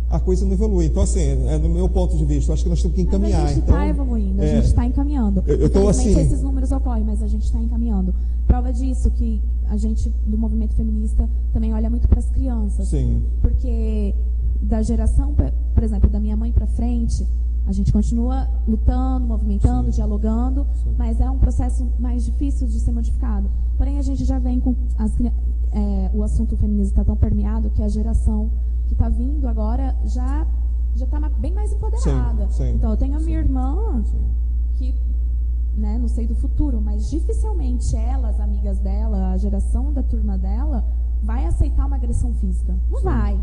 a coisa não evolui. Então, assim, no meu ponto de vista, eu acho que nós temos que encaminhar. Mas a gente está evoluindo, a gente está encaminhando. Eu estou assim... esses números ocorrem, mas a gente está encaminhando. Prova disso que a gente, do movimento feminista, também olha muito para as crianças. Sim. Porque da geração, por exemplo, da minha mãe para frente, a gente continua lutando, movimentando, dialogando, mas é um processo mais difícil de ser modificado. Porém, a gente já vem com o assunto feminista está tão permeado que a geração que está vindo agora já está bem mais empoderada. Sim. Então, eu tenho a minha irmã que, né, não sei do futuro, mas dificilmente ela, as amigas dela, a geração da turma dela, vai aceitar uma agressão física. Não vai.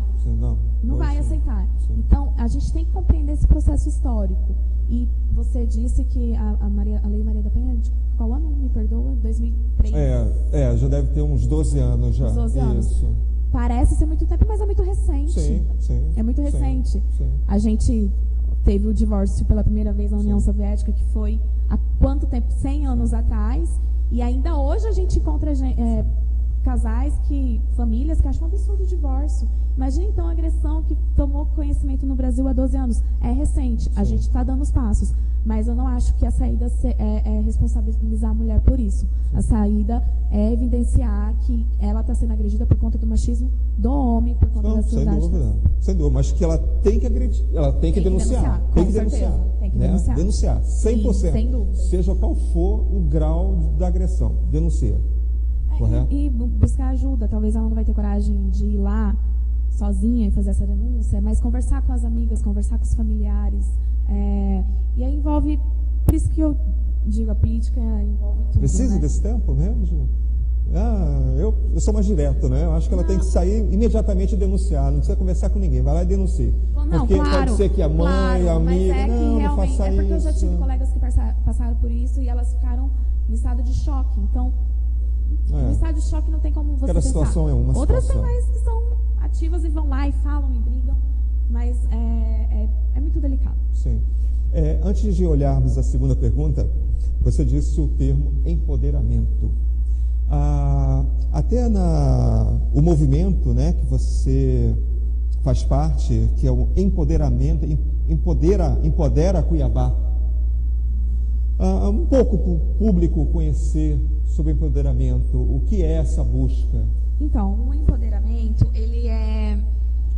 Não vai aceitar. Então, a gente tem que compreender esse processo histórico. E você disse que a Lei Maria da Penha, de qual ano? Me perdoa? 2003? Já deve ter uns 12 anos já. 12 anos. Isso. Parece ser muito tempo, mas é muito recente. Sim. É muito recente. Sim. A gente teve o divórcio pela primeira vez na União Soviética, que foi há quanto tempo? 100 anos atrás. E ainda hoje a gente encontra casais, famílias que acham um absurdo o divórcio. Imagina então a agressão que tomou conhecimento no Brasil há 12 anos. É recente, a gente está dando os passos. Mas eu não acho que a saída é responsabilizar a mulher por isso. A saída é evidenciar que ela está sendo agredida por conta do machismo do homem, por conta da sociedade. Sem dúvida, mas que ela tem que agredir, ela tem que denunciar. Tem que denunciar. Denunciar, 100%. Sem dúvida. Seja qual for o grau da agressão, denuncia. E buscar ajuda. Talvez ela não vai ter coragem de ir lá sozinha e fazer essa denúncia, mas conversar com as amigas, conversar com os familiares. E aí envolve, por isso que eu digo, a política envolve tudo. Precisa, né, desse tempo mesmo? Eu sou mais direto, né? Eu acho que ela tem que sair imediatamente e denunciar, não precisa conversar com ninguém, vai lá e denuncia. Não, porque claro, pode ser que a mãe, a amiga, não faça isso. É porque eu já tive colegas que passaram por isso e elas ficaram em estado de choque. Então, no estado de choque não tem como você Cada pensar. Situação é uma Outras situação. tem mais que são ativas e vão lá e falam e brigam, mas é muito delicado. Sim. Antes de olharmos a segunda pergunta, você disse o termo empoderamento. Até o movimento, né, que você faz parte, que é o empoderamento, empodera Cuiabá. Um pouco para o público conhecer sobre empoderamento, o que é essa busca? Então, o empoderamento, ele é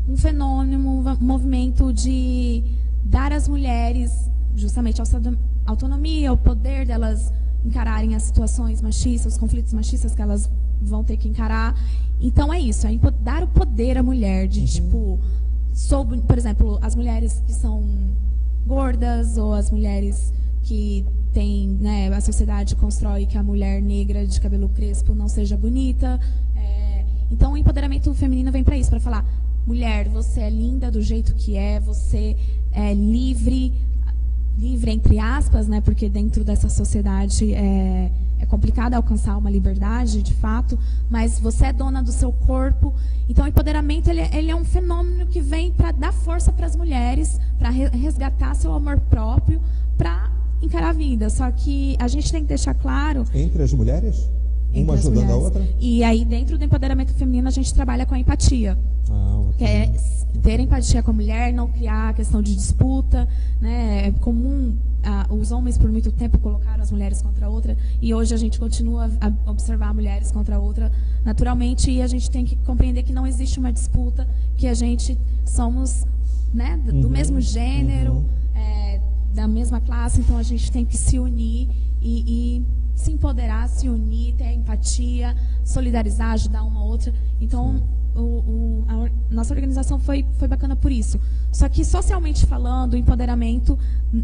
um fenômeno, um movimento de dar às mulheres justamente a autonomia, o poder delas encararem as situações machistas, os conflitos machistas que elas vão ter que encarar. Então é isso, é dar o poder à mulher, de por exemplo, as mulheres que são gordas ou as mulheres que tem, né, a sociedade constrói que a mulher negra de cabelo crespo não seja bonita. Então o empoderamento feminino vem para isso, para falar: mulher, você é linda do jeito que é, você é livre entre aspas, né, porque dentro dessa sociedade é complicado alcançar uma liberdade de fato, mas você é dona do seu corpo. Então o empoderamento ele é um fenômeno que vem para dar força para as mulheres, para resgatar seu amor próprio, para encarar a vida. Só que a gente tem que deixar claro... Entre as mulheres? Uma ajudando a outra? E aí, dentro do empoderamento feminino, a gente trabalha com a empatia. que é ter empatia com a mulher, não criar a questão de disputa, né? É comum os homens por muito tempo colocaram as mulheres contra a outra, e hoje a gente continua a observar mulheres contra a outra naturalmente, e a gente tem que compreender que não existe uma disputa, que a gente somos, né, do mesmo gênero, da mesma classe, então a gente tem que se unir e se empoderar, se unir, ter empatia, solidarizar, ajudar uma outra. Então, a nossa organização foi bacana por isso. Só que, socialmente falando, o empoderamento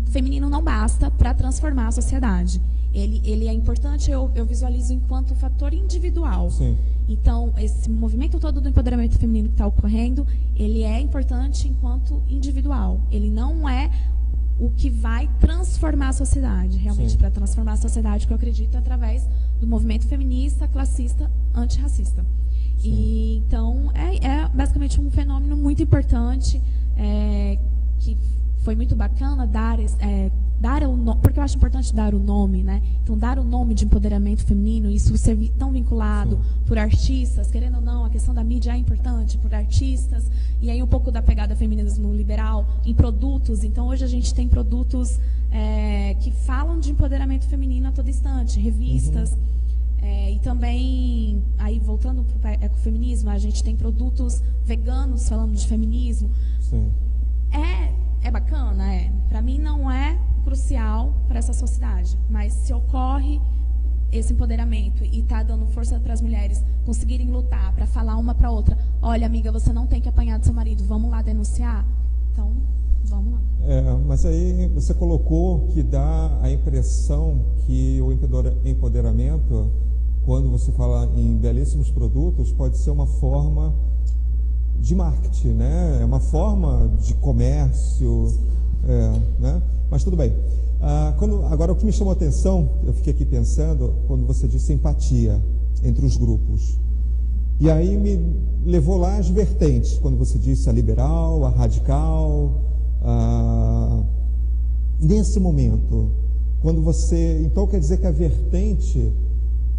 feminino não basta para transformar a sociedade. Ele é importante, eu visualizo enquanto fator individual. Sim. Então, esse movimento todo do empoderamento feminino que está ocorrendo, ele é importante enquanto individual. Ele não é o que vai transformar a sociedade, realmente, para transformar a sociedade, que eu acredito, através do movimento feminista, classista, antirracista. E, então, é basicamente um fenômeno muito importante, que foi muito bacana dar o nome, porque eu acho importante dar o nome, né? Então, dar o nome de empoderamento feminino, isso ser tão vinculado por artistas, querendo ou não, a questão da mídia é importante, por artistas, e aí um pouco da pegada feminismo liberal em produtos. Então, hoje a gente tem produtos que falam de empoderamento feminino a todo instante, revistas, e também, aí voltando para o ecofeminismo, a gente tem produtos veganos falando de feminismo. Sim. É bacana, Para mim não é crucial para essa sociedade, mas se ocorre esse empoderamento e está dando força para as mulheres conseguirem lutar, para falar uma para outra, olha, amiga, você não tem que apanhar do seu marido, vamos lá denunciar? Então, vamos lá. Mas aí você colocou que dá a impressão que o empoderamento, quando você fala em belíssimos produtos, pode ser uma forma de marketing, né? É uma forma de comércio, né? Mas tudo bem. Agora, o que me chamou a atenção, eu fiquei aqui pensando, quando você disse empatia entre os grupos. E aí me levou lá as vertentes, quando você disse a liberal, a radical, nesse momento, quando você... Então, quer dizer que a vertente,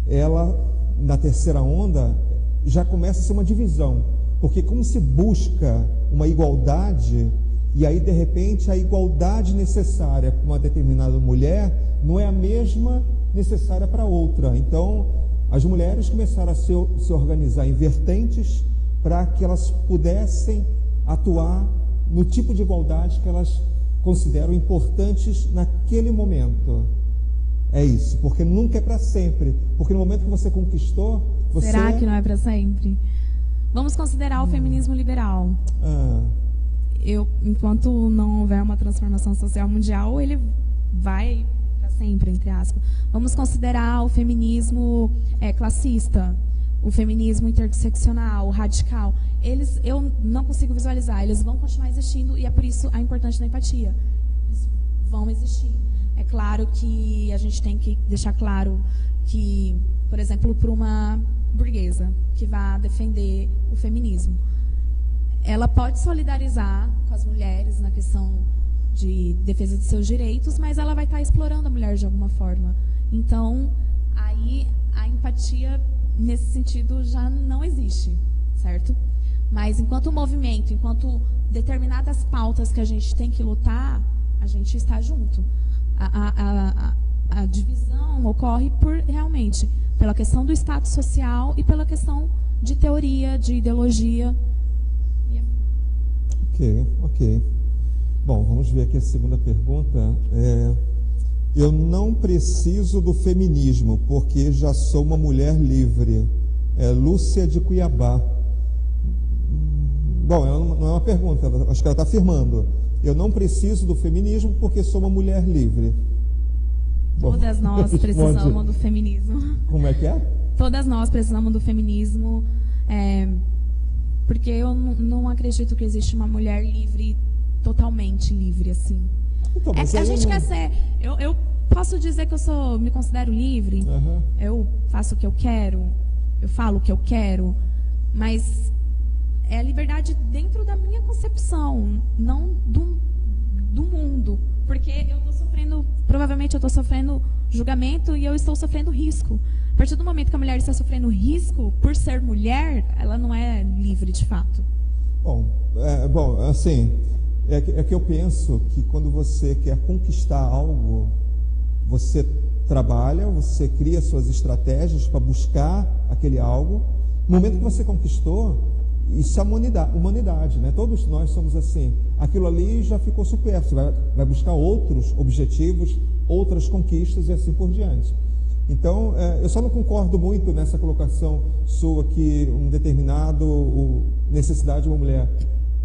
ela, na terceira onda, já começa a ser uma divisão. Porque como se busca uma igualdade, e aí, de repente, a igualdade necessária para uma determinada mulher não é a mesma necessária para outra. Então, as mulheres começaram a se organizar em vertentes para que elas pudessem atuar no tipo de igualdade que elas consideram importantes naquele momento. É isso, porque nunca é para sempre. Porque no momento que você conquistou, você... Será que não é para sempre? Vamos considerar o feminismo liberal. Enquanto não houver uma transformação social mundial, ele vai para sempre, entre aspas. Vamos considerar o feminismo classista, o feminismo interseccional, o radical. Eu não consigo visualizar, eles vão continuar existindo, e é por isso a importância da empatia. Eles vão existir. É claro que a gente tem que deixar claro que, por exemplo, para uma burguesa que vai defender o feminismo, ela pode solidarizar com as mulheres na questão de defesa dos seus direitos, mas ela vai estar explorando a mulher de alguma forma. Então, aí a empatia, nesse sentido, já não existe, certo? Mas enquanto movimento, enquanto determinadas pautas que a gente tem que lutar, a gente está junto. A divisão ocorre realmente pela questão do status social e pela questão de teoria, de ideologia. Ok. Bom, vamos ver aqui a segunda pergunta. Eu não preciso do feminismo, porque já sou uma mulher livre. Lúcia de Cuiabá. Bom, ela não é uma pergunta, acho que ela está afirmando. Eu não preciso do feminismo porque sou uma mulher livre. Todas nós precisamos do feminismo. Como é que é? Todas nós precisamos do feminismo, porque eu não acredito que existe uma mulher livre, totalmente livre, assim. Então, a gente quer ser... Eu posso dizer que me considero livre, eu faço o que eu quero, eu falo o que eu quero, mas é a liberdade dentro da minha concepção, não do mundo. Porque eu estou sofrendo, provavelmente eu estou sofrendo julgamento e eu estou sofrendo risco. A partir do momento que a mulher está sofrendo risco por ser mulher, ela não é livre de fato. Bom, assim, é que eu penso que quando você quer conquistar algo, você trabalha, você cria suas estratégias para buscar aquele algo. No momento que você conquistou, isso é humanidade, né? Todos nós somos assim. Aquilo ali já ficou supérfluo, vai buscar outros objetivos, outras conquistas e assim por diante. Então, eu só não concordo muito nessa colocação sua que um determinado necessidade de uma mulher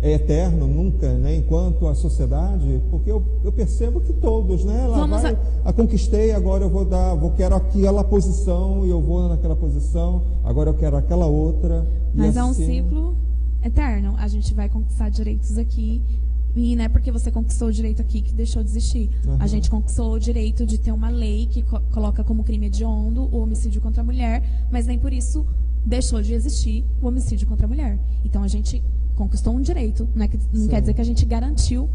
é eterno, nunca, né? Enquanto a sociedade, porque eu percebo que todos, né? Conquistei, agora quero aquela posição e eu vou naquela posição, agora eu quero aquela outra. Mas é um ciclo eterno. A gente vai conquistar direitos aqui. E não é porque você conquistou o direito aqui que deixou de existir. A gente conquistou o direito de ter uma lei que coloca como crime hediondo o homicídio contra a mulher, mas nem por isso deixou de existir o homicídio contra a mulher. Então a gente conquistou um direito, não quer dizer que a gente garantiu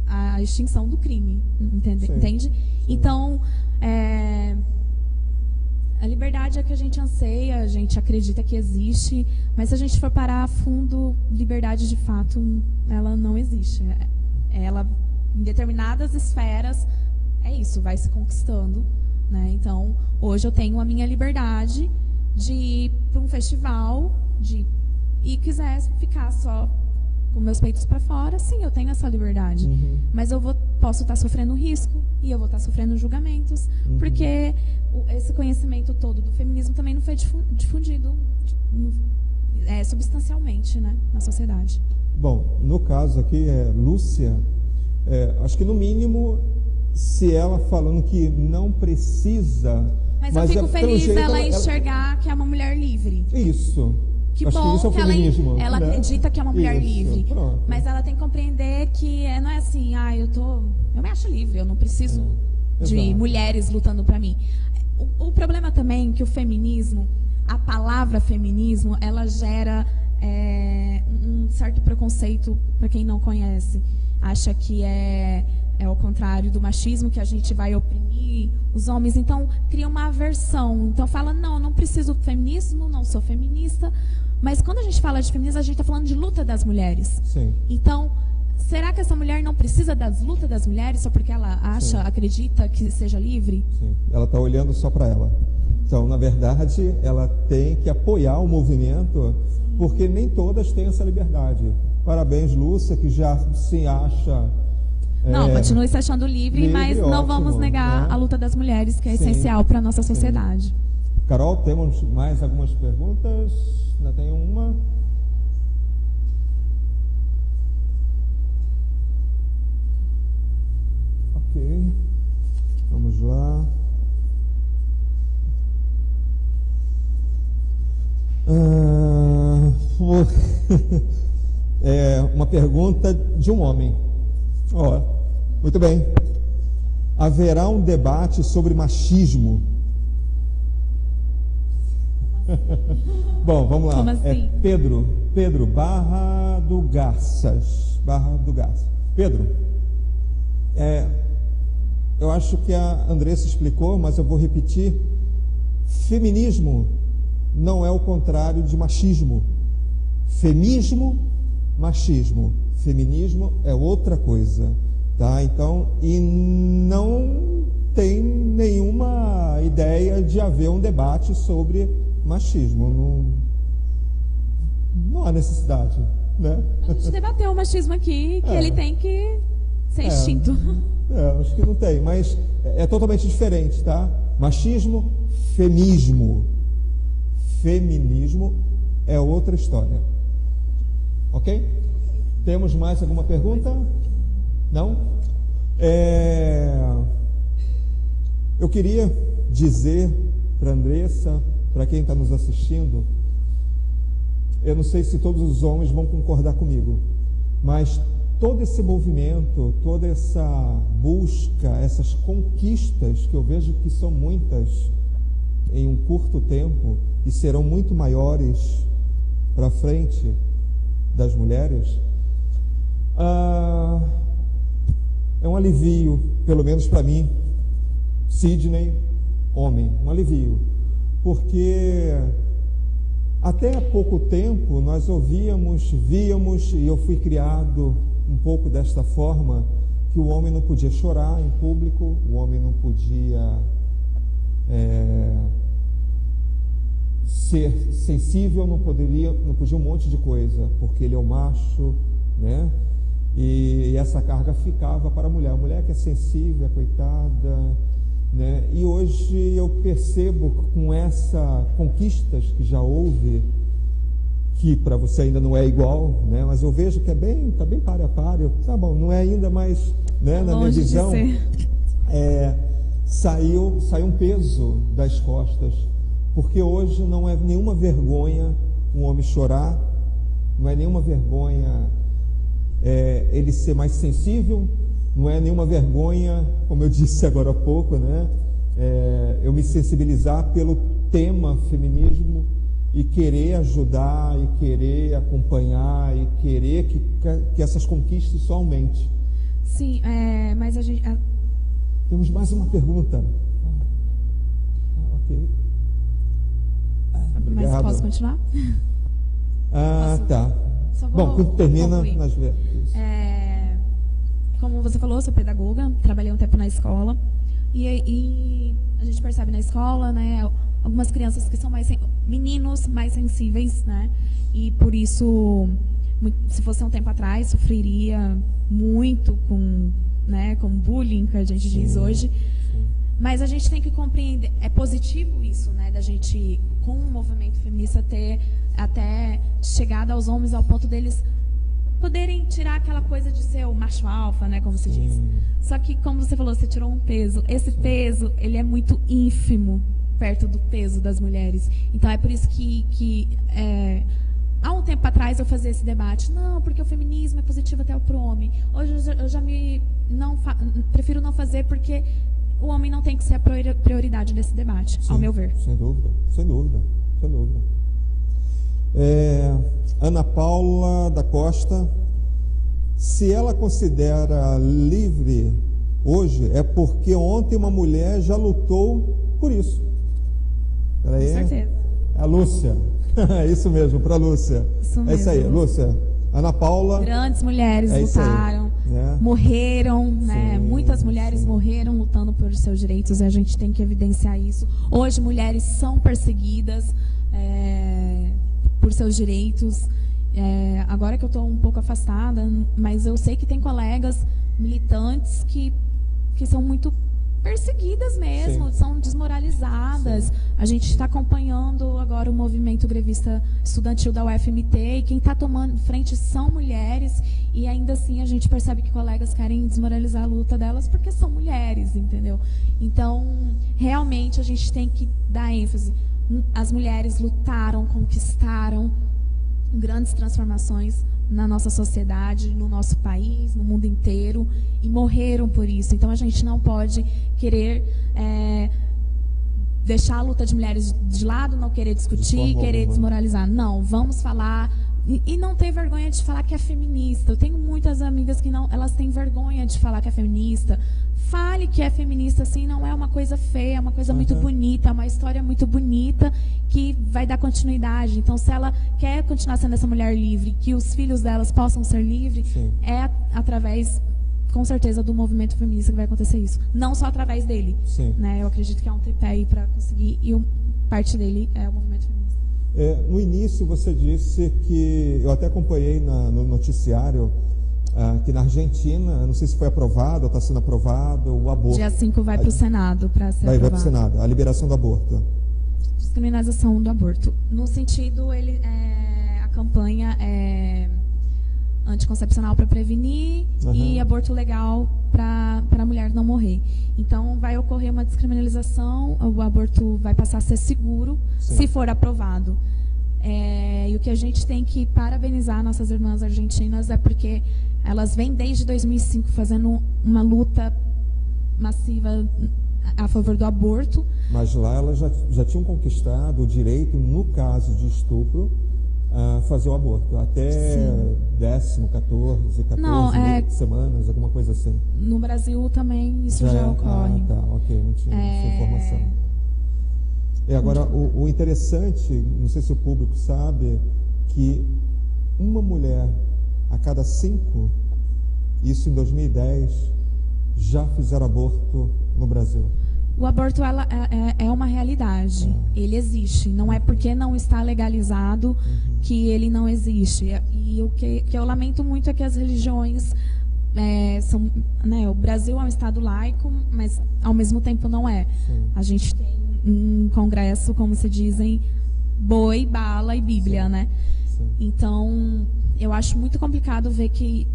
a extinção do crime, entende? Sim. Então, a liberdade é que a gente anseia, a gente acredita que existe, mas se a gente for parar a fundo, liberdade de fato, ela não existe. Ela, em determinadas esferas, é isso, vai se conquistando, né? Então, hoje eu tenho a minha liberdade de ir para um festival, e quiser ficar só com meus peitos para fora, sim, eu tenho essa liberdade. Mas eu posso estar sofrendo risco e eu vou estar sofrendo julgamentos, porque esse conhecimento todo do feminismo também não foi difundido substancialmente, né, na sociedade. Bom, no caso aqui, Lúcia, acho que no mínimo, se ela falando que não precisa... Mas eu fico feliz dela enxergar que é uma mulher livre. Isso. Que acho bom que, isso é o feminismo, ela né? acredita que é uma mulher livre. Pronto. Mas ela tem que compreender que não é assim, eu me acho livre, eu não preciso de mulheres lutando para mim. O problema também é que o feminismo, a palavra feminismo, ela gera um certo preconceito para quem não conhece. Acha que é o contrário do machismo, que a gente vai oprimir os homens. Então, cria uma aversão. Então, fala, não preciso do feminismo, não sou feminista. Mas quando a gente fala de feminismo, a gente está falando de luta das mulheres. Sim. Então, será que essa mulher não precisa das lutas das mulheres só porque ela acredita que seja livre? Sim. Ela está olhando só para ela. Então, na verdade, ela tem que apoiar o movimento, porque nem todas têm essa liberdade. Parabéns, Lúcia, que já se acha... Não, continue se achando livre, mas não ótimo, vamos negar, né, a luta das mulheres, que é essencial para a nossa sociedade. Carol, temos mais algumas perguntas? Ainda tem uma. Ok. Vamos lá. Uma pergunta de um homem. Muito bem. Haverá um debate sobre machismo? Bom, vamos lá. Como assim? Pedro Barra do Garças. Pedro, eu acho que a Andressa explicou, mas eu vou repetir. Feminismo não é o contrário de machismo. Femismo, machismo. Feminismo é outra coisa, tá? Então, e não tem nenhuma ideia de haver um debate sobre machismo. Não há necessidade, né? A gente debateu o machismo aqui, que ele tem que ser extinto. Acho que não tem, mas é totalmente diferente, tá? Machismo, feminismo. Feminismo é outra história. Ok? Temos mais alguma pergunta? Não? Eu queria dizer para a Andressa, para quem está nos assistindo, eu não sei se todos os homens vão concordar comigo, mas todo esse movimento, toda essa busca, essas conquistas, que eu vejo que são muitas em um curto tempo e serão muito maiores para frente das mulheres, é um alivio, pelo menos para mim, Sidney, homem, um alivio, porque Até há pouco tempo nós ouvíamos, víamos, e eu fui criado um pouco desta forma, que o homem não podia chorar em público, o homem não podia ser sensível, não podia um monte de coisa, porque ele é o macho, né? E essa carga ficava para a mulher que é sensível, é coitada, né? E hoje eu percebo com essas conquistas que já houve, que para você ainda não é igual, né? Mas eu vejo que está bem páreo a páreo, tá bom, não é ainda, mas, né, na minha visão, saiu um peso das costas, porque hoje não é nenhuma vergonha um homem chorar, não é nenhuma vergonha ele ser mais sensível, não é nenhuma vergonha, como eu disse agora há pouco, né? Eu me sensibilizar pelo tema feminismo e querer ajudar, e querer acompanhar, e querer que essas conquistas só aumentem. Sim, mas a gente... Temos mais uma pergunta. Ok. Obrigado. Mas posso continuar? Tá. Bom, quando termina, nós vemos. Como você falou, eu sou pedagoga, trabalhei um tempo na escola, e a gente percebe na escola, né, algumas crianças que são meninos mais sensíveis, né, e por isso, se fosse um tempo atrás, sofreria muito com bullying, que a gente diz hoje. Mas a gente tem que compreender, é positivo isso, né, da gente, com o movimento feminista, ter até chegado aos homens ao ponto deles poderem tirar aquela coisa de ser o macho alfa, né, como se diz. Só que, como você falou, você tirou um peso. Esse peso, ele é muito ínfimo perto do peso das mulheres. Então, é por isso que há um tempo atrás eu fazia esse debate. Não, porque o feminismo é positivo até para o homem. Hoje eu já prefiro não fazer, porque o homem não tem que ser a prioridade desse debate, ao meu ver. Sem dúvida, sem dúvida, sem dúvida. Ana Paula da Costa, se ela considera livre hoje, é porque ontem uma mulher já lutou por isso. Com certeza. A Lúcia, é isso mesmo, para a Lúcia. É isso aí, Lúcia. Ana Paula. Grandes mulheres lutaram, morreram, né? Muitas mulheres morreram lutando por seus direitos, e a gente tem que evidenciar isso. Hoje, mulheres são perseguidas por seus direitos. Agora que eu estou um pouco afastada, mas eu sei que tem colegas militantes que são muito perseguidas mesmo, são desmoralizadas. A gente está acompanhando agora o movimento grevista estudantil da UFMT, e quem está tomando frente são mulheres, e ainda assim a gente percebe que colegas querem desmoralizar a luta delas porque são mulheres, entendeu? Então, realmente a gente tem que dar ênfase. As mulheres lutaram, conquistaram grandes transformações na nossa sociedade, no nosso país, no mundo inteiro, e morreram por isso. Então a gente não pode querer deixar a luta de mulheres de lado, não querer discutir, querer desmoralizar. Não, vamos falar, e não ter vergonha de falar que é feminista. Eu tenho muitas amigas que elas têm vergonha de falar que é feminista. Fale que é feminista, assim, não é uma coisa feia, é uma coisa muito bonita, é uma história muito bonita que vai dar continuidade. Então, se ela quer continuar sendo essa mulher livre, que os filhos delas possam ser livres, é através, com certeza, do movimento feminista que vai acontecer isso. Não só através dele. Né? Eu acredito que há um tripé aí para conseguir, e parte dele é o movimento feminista. No início, você disse que, eu até acompanhei no noticiário, que na Argentina, não sei se foi aprovado ou está sendo aprovado o aborto. Dia 5 vai para o Senado para ser aprovado. Vai para o Senado, a liberação do aborto. Descriminalização do aborto. No sentido, a campanha é anticoncepcional para prevenir e aborto legal para a mulher não morrer. Então, vai ocorrer uma descriminalização, o aborto vai passar a ser seguro, se for aprovado. E o que a gente tem que parabenizar nossas irmãs argentinas é porque elas vêm desde 2005 fazendo uma luta massiva a favor do aborto. Mas lá elas já tinham conquistado o direito, no caso de estupro, a fazer o aborto. Até 10º, 14 semanas, alguma coisa assim. No Brasil também isso já ocorre. Ok, não tinha essa informação. Agora, o interessante, não sei se o público sabe, que uma mulher a cada 5, isso em 2010, já fizeram aborto no Brasil. O aborto é uma realidade, ele existe, não é porque não está legalizado que ele não existe. E o que eu lamento muito é que as religiões são, né, o Brasil é um estado laico, mas ao mesmo tempo não é. Sim. A gente tem um congresso, como se dizem, boi, bala e Bíblia, sim, né? Sim. Então, eu acho muito complicado ver que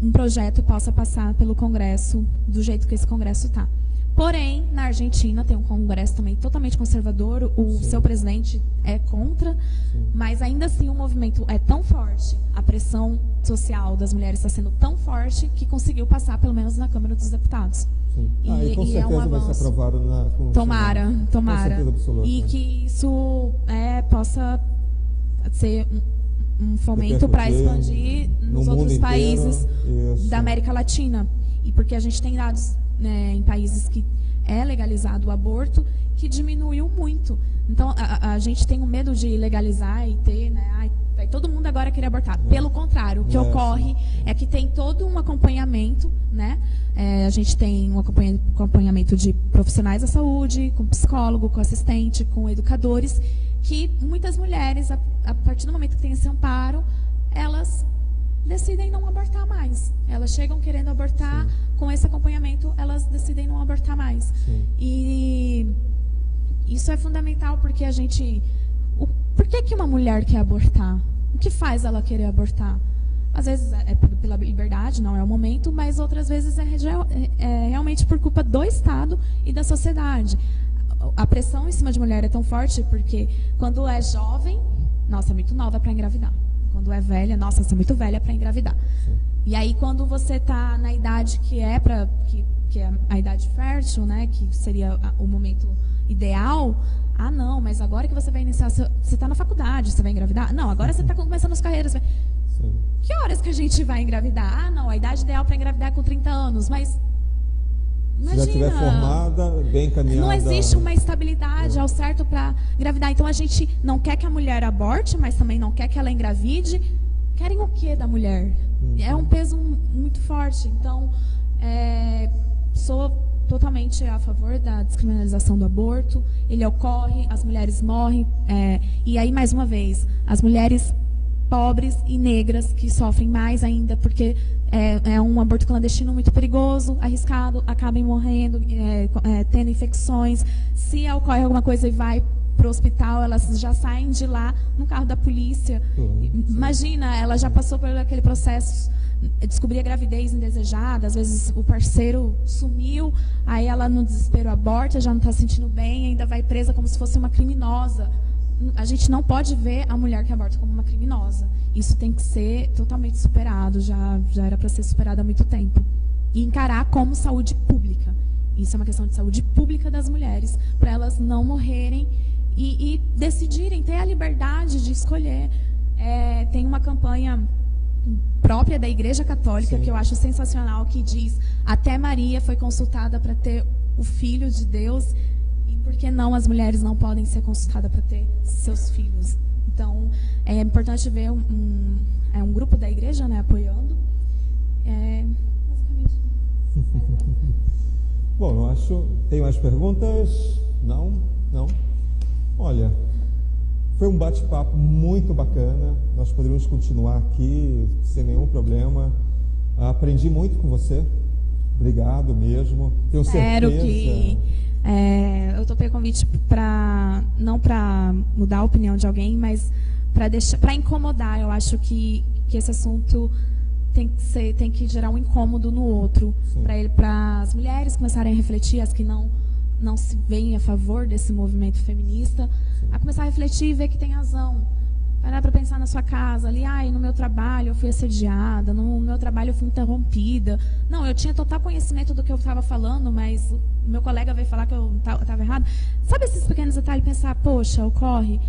um projeto possa passar pelo Congresso do jeito que esse Congresso está. Porém, na Argentina tem um Congresso também totalmente conservador, o sim, seu presidente é contra, sim, mas ainda assim o movimento é tão forte, a pressão social das mulheres está sendo tão forte que conseguiu passar pelo menos na Câmara dos Deputados. Sim. E com certeza é um vai ser aprovado tomara. Com certeza absoluta. E que isso possa ser um fomento para expandir nos outros países da América Latina. E porque a gente tem dados, né, em países que é legalizado o aborto, que diminuiu muito. Então, a gente tem um medo de legalizar e ter, né, vai todo mundo agora querer abortar. Pelo contrário, o que ocorre é que tem todo um acompanhamento, né? A gente tem um acompanhamento de profissionais da saúde, com psicólogo, com assistente, com educadores, que muitas mulheres, a partir do momento que tem esse amparo, elas decidem não abortar mais. Elas chegam querendo abortar, sim, com esse acompanhamento, elas decidem não abortar mais. Sim. E isso é fundamental porque a gente... Por que uma mulher quer abortar? O que faz ela querer abortar? Às vezes é pela liberdade, não é o momento, mas outras vezes é realmente por culpa do Estado e da sociedade. A pressão em cima de mulher é tão forte porque quando é jovem, nossa, é muito nova para engravidar. Quando é velha, nossa, você é muito velha para engravidar. Sim. E aí, quando você está na idade que é a idade fértil, né, que seria o momento ideal, não, mas agora que você vai iniciar, você está na faculdade, você vai engravidar? Não, agora você está começando as carreiras. Sim. Que horas que a gente vai engravidar? Não, a idade ideal para engravidar é com 30 anos, mas... Imagina, se já estiver formada, bem encaminhada... Não existe uma estabilidade ao certo para engravidar. Então, a gente não quer que a mulher aborte, mas também não quer que ela engravide. Querem o quê da mulher? É um peso muito forte. Então, sou totalmente a favor da descriminalização do aborto. Ele ocorre, as mulheres morrem. E aí, mais uma vez, as mulheres pobres e negras que sofrem mais ainda, porque é um aborto clandestino muito perigoso, arriscado, acabam morrendo, tendo infecções. Se ocorre alguma coisa e vai para o hospital, elas já saem de lá no carro da polícia. Imagina, ela já passou por aquele processo, descobrir a gravidez indesejada, às vezes o parceiro sumiu, aí ela no desespero aborta, já não está se sentindo bem, ainda vai presa como se fosse uma criminosa. A gente não pode ver a mulher que aborta como uma criminosa. Isso tem que ser totalmente superado, já era para ser superado há muito tempo. E encarar como saúde pública. Isso é uma questão de saúde pública das mulheres, para elas não morrerem e decidirem, ter a liberdade de escolher. Tem uma campanha própria da Igreja Católica, sim, que eu acho sensacional, que diz: até Maria foi consultada para ter o Filho de Deus, e por que não as mulheres não podem ser consultadas para ter seus filhos? Então, é importante ver um grupo da igreja, né, apoiando. Basicamente. Bom, eu acho... Tem mais perguntas? Não? Não? Olha, foi um bate-papo muito bacana. Nós poderíamos continuar aqui sem nenhum problema. Aprendi muito com você. Obrigado mesmo. Tenho certeza... Espero que... eu topei o convite não para mudar a opinião de alguém, mas para incomodar. Eu acho que esse assunto tem que gerar um incômodo no outro, para as mulheres começarem a refletir, as que não se veem a favor desse movimento feminista, a começar a refletir e ver que tem razão. Parar para pensar na sua casa, ali, no meu trabalho eu fui assediada, no meu trabalho eu fui interrompida. Não, eu tinha total conhecimento do que eu estava falando, mas o meu colega veio falar que eu estava errado. Sabe esses pequenos detalhes, pensar, poxa, ocorre,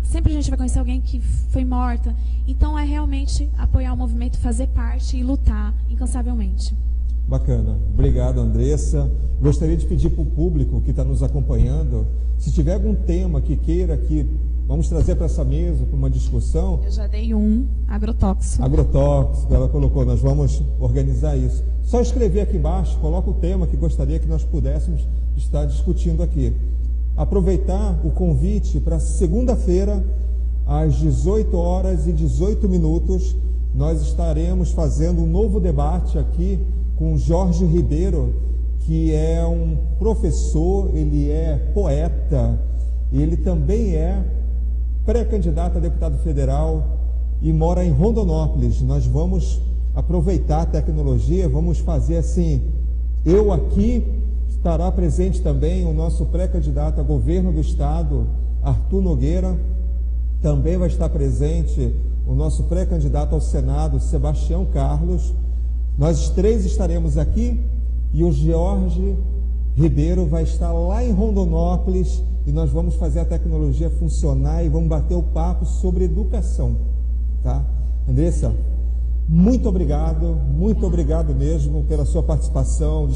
sempre a gente vai conhecer alguém que foi morta. Então é realmente apoiar o movimento, fazer parte e lutar incansavelmente. Bacana. Obrigado, Andressa. Gostaria de pedir para o público que está nos acompanhando, se tiver algum tema que queira que vamos trazer para essa mesa, para uma discussão. Eu já dei um, agrotóxico. Agrotóxico, ela colocou, nós vamos organizar isso. Só escrever aqui embaixo, coloca o tema que gostaria que nós pudéssemos estar discutindo aqui. Aproveitar o convite para segunda-feira, às 18h18, nós estaremos fazendo um novo debate aqui com Jorge Ribeiro, que é um professor, ele é poeta, ele também é pré-candidato a deputado federal e mora em Rondonópolis. Nós vamos aproveitar a tecnologia, vamos fazer assim, eu aqui, estará presente também o nosso pré-candidato a governo do estado, Arthur Nogueira, também vai estar presente o nosso pré-candidato ao Senado, Sebastião Carlos. Nós três estaremos aqui e o Jorge Ribeiro vai estar lá em Rondonópolis e nós vamos fazer a tecnologia funcionar e vamos bater o papo sobre educação, tá? Andressa, muito obrigado mesmo pela sua participação,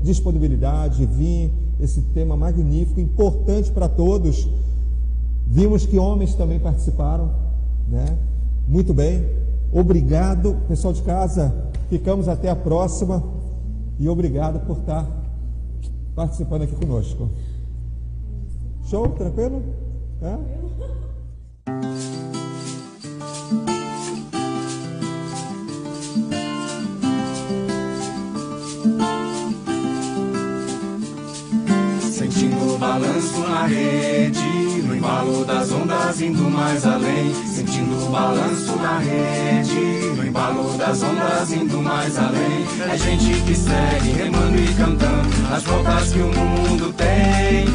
disponibilidade, vir esse tema magnífico, importante para todos. Vimos que homens também participaram, né? Muito bem, obrigado, pessoal de casa, ficamos até a próxima e obrigado por estar participando aqui conosco. Show? Tranquilo? É? Sentindo o balanço na rede, no embalo das ondas indo mais além. Sentindo o balanço na rede, no embalo das ondas indo mais além. É gente que segue remando e cantando as voltas que o mundo tem.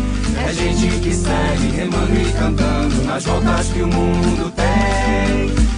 É gente que segue remando e cantando nas voltas que o mundo tem.